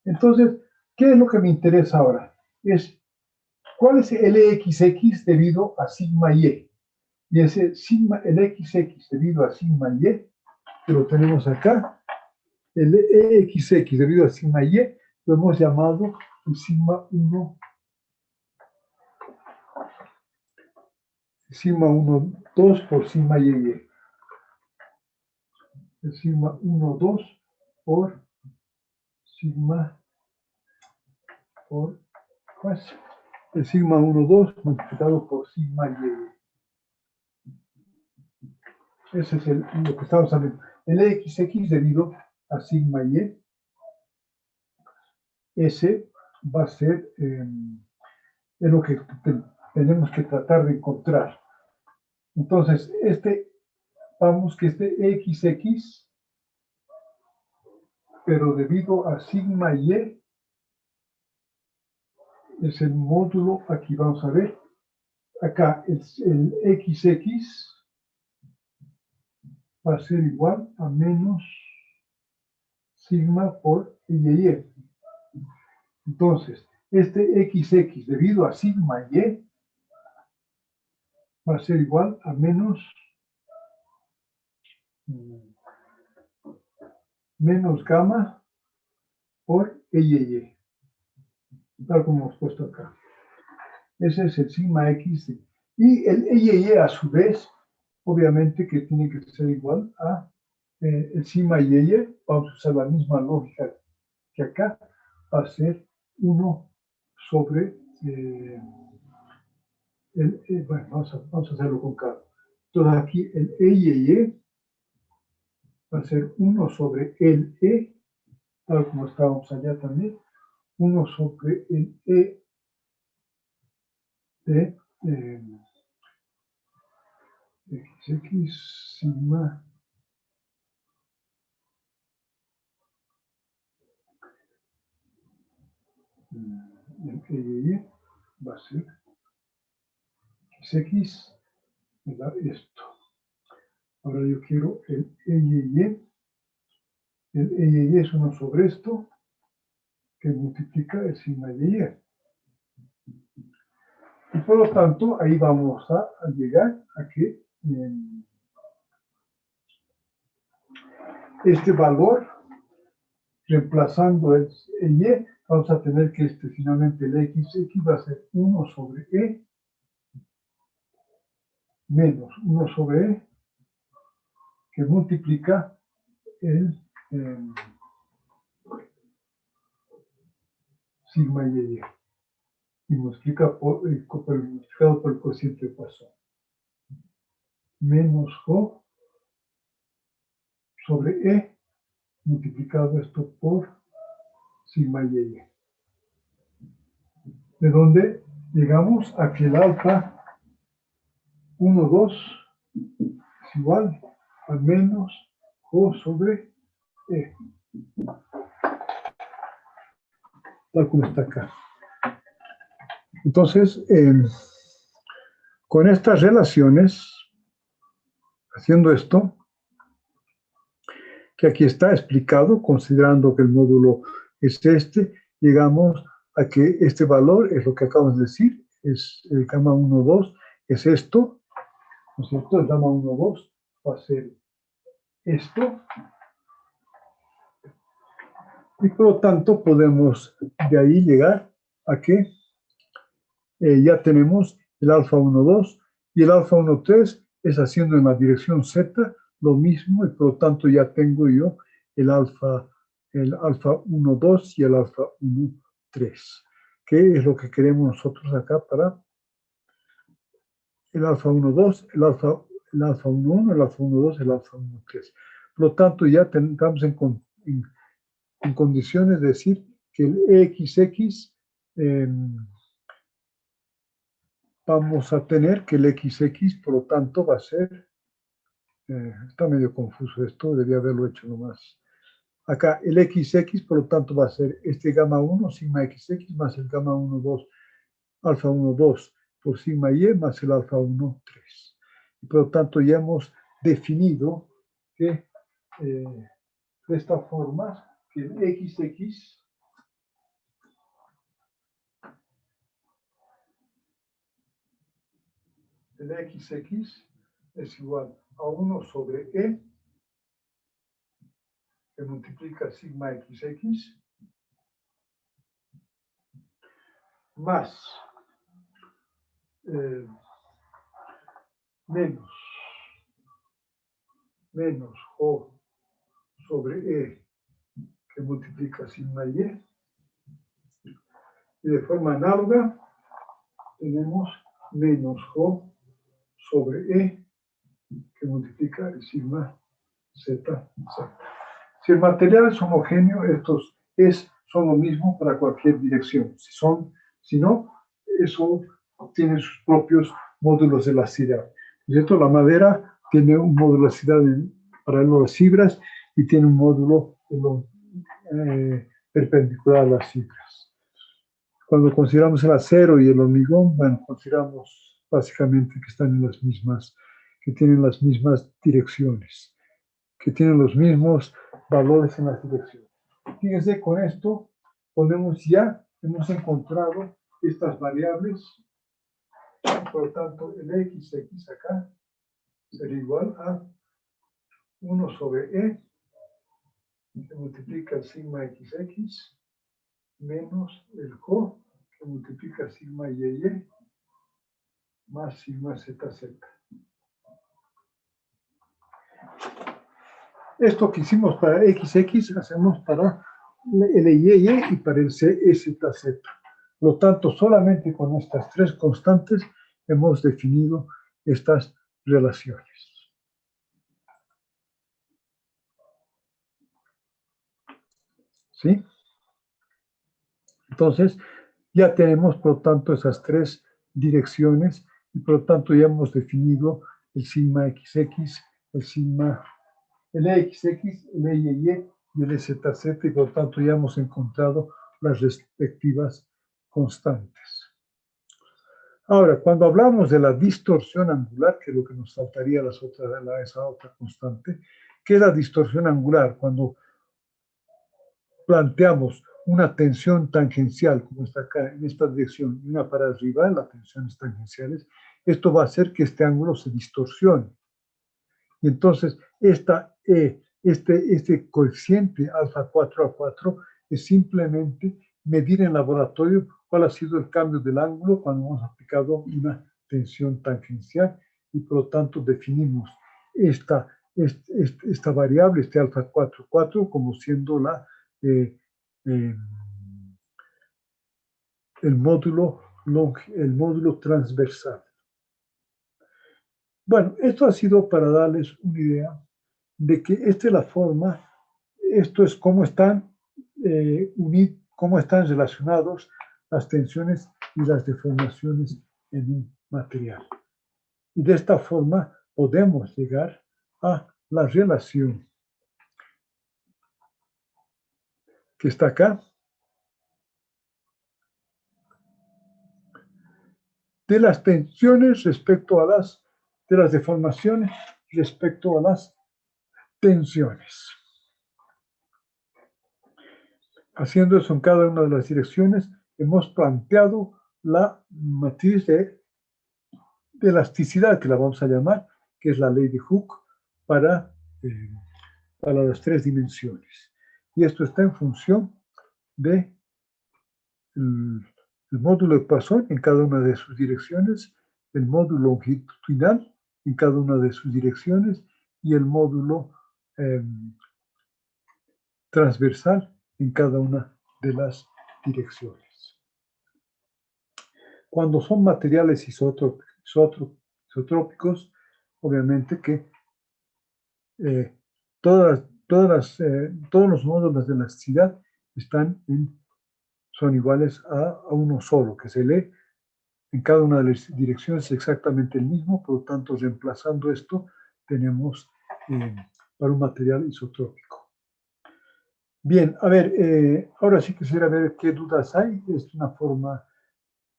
Entonces, ¿qué es lo que me interesa ahora? ¿Cuál es el XX debido a sigma Y? Y el XX debido a sigma Y, que lo tenemos acá, el EXX debido a sigma Y, lo hemos llamado el sigma 1, sigma 1, 2 por sigma Y. El sigma 1, 2 por sigma, el sigma 1, 2 multiplicado por sigma Y. Ese es lo que estamos hablando. El XX debido a sigma Y, ese va a ser es lo que tenemos que tratar de encontrar. Entonces, vamos que este XX, pero debido a sigma Y, es el módulo, aquí vamos a ver, acá el XX va a ser igual a menos sigma por Y. Entonces, este XX debido a sigma Y va a ser igual a menos gamma por Y. Tal como hemos puesto acá. Ese es el sigma X. Y el Y a su vez, obviamente que tiene que ser igual a el sigma Y. Vamos a usar la misma lógica que acá. Va a ser 1 sobre... bueno, vamos a hacerlo con calma. Entonces aquí el Y va a ser 1 sobre el E, tal como estábamos allá también, 1 sobre el E de XX sigma el E va a ser XX, me da esto. Ahora yo quiero el E. El E es 1 sobre esto, que multiplica el sigma Y. Y por lo tanto, ahí vamos a llegar a que este valor, reemplazando el Y, vamos a tener que finalmente el XX va a ser 1 sobre E menos 1 sobre E, que multiplica el sigma Y. Y multiplica multiplicado por el cociente de Poisson. Menos O sobre E, multiplicado esto por sigma Y. De donde llegamos a que el alfa 1, 2 es igual a menos O sobre E. Tal como está acá. Entonces, con estas relaciones, haciendo esto, que aquí está explicado, considerando que el módulo es este, llegamos a que este valor es lo que acabamos de decir, es el gamma 1, 2, es esto, ¿no es cierto? El gamma 1, 2 va a ser esto. Y por lo tanto podemos de ahí llegar a que ya tenemos el alfa 1, 2 y el alfa 1, 3 es haciendo en la dirección Z lo mismo y por lo tanto ya tengo yo el alfa 1, 2 y el alfa 1, 3. ¿Qué es lo que queremos nosotros acá para el alfa 1, 2, el alfa 1, 1, el alfa 1, 2, el alfa 1, 3? Por lo tanto ya estamos en condiciones de decir que el XX vamos a tener que el XX, por lo tanto, va a ser, está medio confuso esto, debía haberlo hecho nomás. Acá el XX, por lo tanto, va a ser este gamma 1, sigma XX, más el gamma 1, 2, alfa 1, 2, por sigma Y, más el alfa 1, 3. Y por lo tanto, ya hemos definido que de esta forma, que el XX es igual a 1 sobre E, que multiplica sigma XX, más menos O sobre E, que multiplica sigma Y. Y de forma análoga, tenemos menos O sobre E, que multiplica el sigma Z. Si el material es homogéneo, estos son lo mismo para cualquier dirección. Si no, eso tiene sus propios módulos de elasticidad. ¿Cierto? La madera tiene un módulo de elasticidad para las fibras y tiene un módulo perpendicular a las fibras. Cuando consideramos el acero y el hormigón, bueno, consideramos básicamente que están en las mismas, que tienen las mismas direcciones, que tienen los mismos valores en las direcciones. Fíjense, con esto hemos encontrado estas variables. Por lo tanto, el XX acá sería igual a 1 sobre E, que multiplica el sigma XX, menos el Jo, que multiplica sigma YY, más sigma ZZ. Esto que hicimos para XX, hacemos para el YY y para el CZZ. Por lo tanto, solamente con estas tres constantes hemos definido estas relaciones. ¿Sí? Entonces, ya tenemos, por lo tanto, esas tres direcciones y, por lo tanto, ya hemos definido el sigma XX, el EXX, el EYY y el EZZ, y por lo tanto, ya hemos encontrado las respectivas constantes. Ahora, cuando hablamos de la distorsión angular, que es lo que nos faltaría esa otra constante, ¿qué es la distorsión angular? Cuando planteamos una tensión tangencial, como está acá en esta dirección, y una para arriba, las tensiones tangenciales, esto va a hacer que este ángulo se distorsione. Y entonces, este coeficiente alfa 4 a 4 es simplemente medir en laboratorio cuál ha sido el cambio del ángulo cuando hemos aplicado una tensión tangencial y por lo tanto definimos esta variable, este alfa 4 4, como siendo el módulo transversal. Bueno, esto ha sido para darles una idea de que esta es la forma, esto es cómo están relacionados las tensiones y las deformaciones en un material. Y de esta forma podemos llegar a la relación que está acá de las tensiones respecto a de las deformaciones respecto a las tensiones. Haciendo eso en cada una de las direcciones, hemos planteado la matriz de elasticidad, que la vamos a llamar, que es la ley de Hooke, para las tres dimensiones. Y esto está en función de el módulo de Poisson en cada una de sus direcciones, el módulo longitudinal en cada una de sus direcciones y el módulo transversal en cada una de las direcciones. Cuando son materiales isotrópicos, obviamente que todos los módulos de elasticidad son iguales a uno solo, que se lee en cada una de las direcciones exactamente el mismo, por lo tanto, reemplazando esto, tenemos para un material isotrópico. Bien, a ver, ahora sí quisiera ver qué dudas hay. Es una forma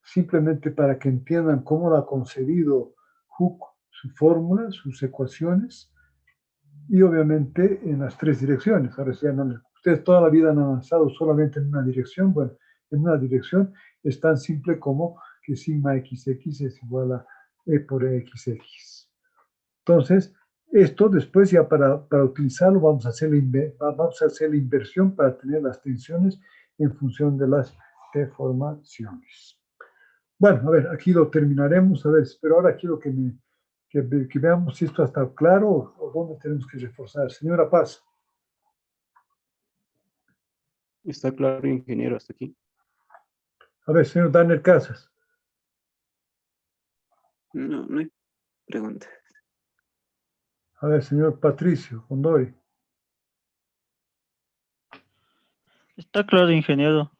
simplemente para que entiendan cómo lo ha concebido Hooke, su fórmula, sus ecuaciones, y obviamente en las tres direcciones. Ahora, si ustedes toda la vida han avanzado solamente en una dirección, bueno, en una dirección es tan simple como que sigma XX es igual a E por EXX. Entonces, esto después ya para utilizarlo vamos a hacer la inversión para tener las tensiones en función de las deformaciones. Bueno, a ver, aquí lo terminaremos, a ver, pero ahora quiero que veamos si esto está claro o dónde tenemos que reforzar. Señora Paz. Está claro, ingeniero, hasta aquí. A ver, señor Daniel Casas. No, no hay pregunta. A ver, señor Patricio Condori. Está claro, ingeniero.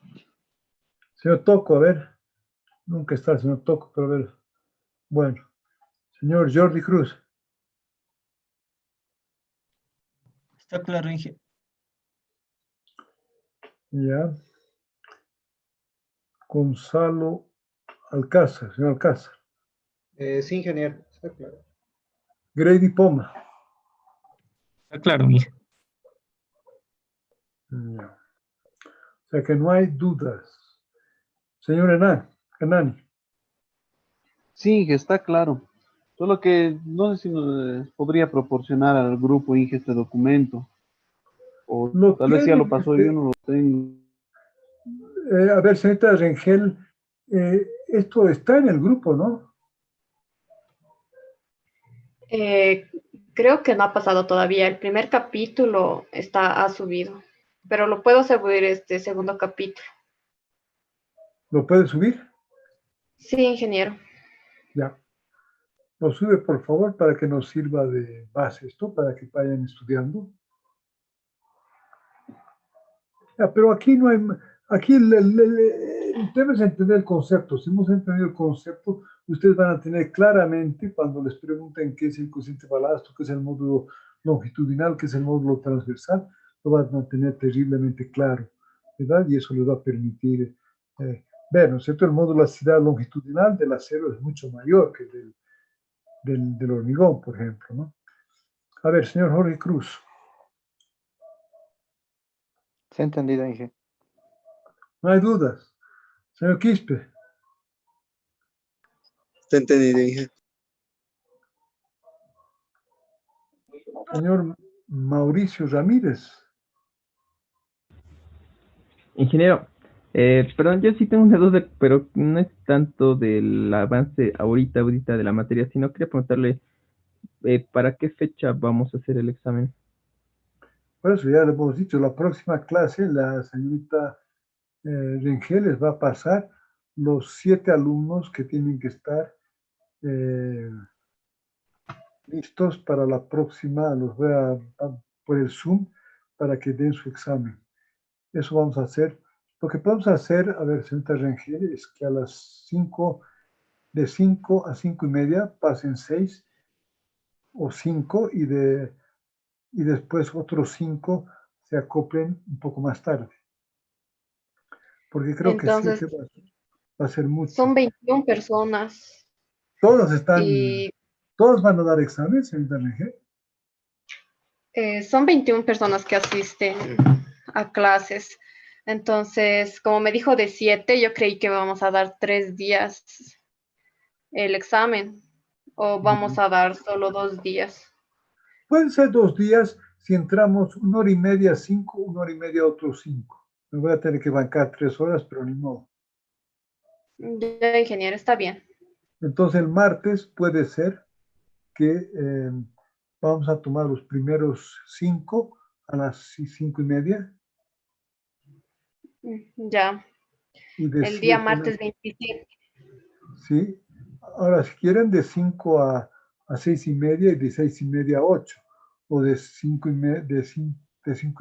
Señor Toco, a ver. Nunca está el señor Toco, pero a ver. Bueno. Señor Jordi Cruz. Está claro, ingeniero. Ya. Gonzalo Alcázar, señor Alcázar. Sí, ingeniero, está claro. Grady Poma. Está claro, mija. Ya. O sea que no hay dudas. Señor Hernani. Sí, que está claro. Solo que no sé si nos podría proporcionar al grupo Inge este documento. O tal vez ya lo pasó, yo no lo tengo. A ver, señorita Rengel, esto está en el grupo, ¿no? Creo que no ha pasado todavía. El primer capítulo ha subido, pero lo puedo subir este segundo capítulo. ¿Lo puede subir? Sí, ingeniero. Ya. Lo sube, por favor, para que nos sirva de base esto, para que vayan estudiando. Ya, pero aquí no hay, aquí el tema es entender el concepto. Si hemos entendido el concepto, ustedes van a tener claramente, cuando les pregunten qué es el cociente balastro, qué es el módulo longitudinal, qué es el módulo transversal, lo van a tener terriblemente claro, ¿verdad? Y eso les va a permitir ver, ¿no es cierto? El módulo de elasticidad longitudinal del acero es mucho mayor que del hormigón, por ejemplo, ¿no? A ver, señor Jorge Cruz. Se ha entendido, Inge. No hay dudas. Señor Quispe. Está entendido, Inge. Señor Mauricio Ramírez. Ingeniero, perdón, yo sí tengo una duda, pero no es tanto del avance ahorita de la materia, sino quería preguntarle ¿para qué fecha vamos a hacer el examen? Por eso ya le hemos dicho, la próxima clase la señorita Rengel les va a pasar los 7 alumnos que tienen que estar listos para la próxima, los voy a por el Zoom para que den su examen. Eso vamos a hacer. Lo que podemos hacer, a ver, señorita Rengel, es que a las 5, de 5 a 5 y media pasen 6 o 5 y después otros 5 se acoplen un poco más tarde. Porque creo que Entonces, 7 va a ser mucho. son 21 personas. Todos están, Y todos van a dar exámenes en DRG. son 21 personas que asisten a clases. Entonces, como me dijo de 7, yo creí que vamos a dar 3 días el examen. ¿O vamos a dar solo 2 días? Pueden ser 2 días si entramos 1 hora y media, 5, 1 hora y media, otros 5. Me voy a tener que bancar 3 horas, pero ni modo. Ya, ingeniero, está bien. Entonces el martes puede ser que vamos a tomar los primeros 5 a las 5 y media. Ya. Y de El día 7, martes 27. sí. Ahora, si quieren, de 5 a 6 y media y de 6 y media a 8. O de 5 y media, de 5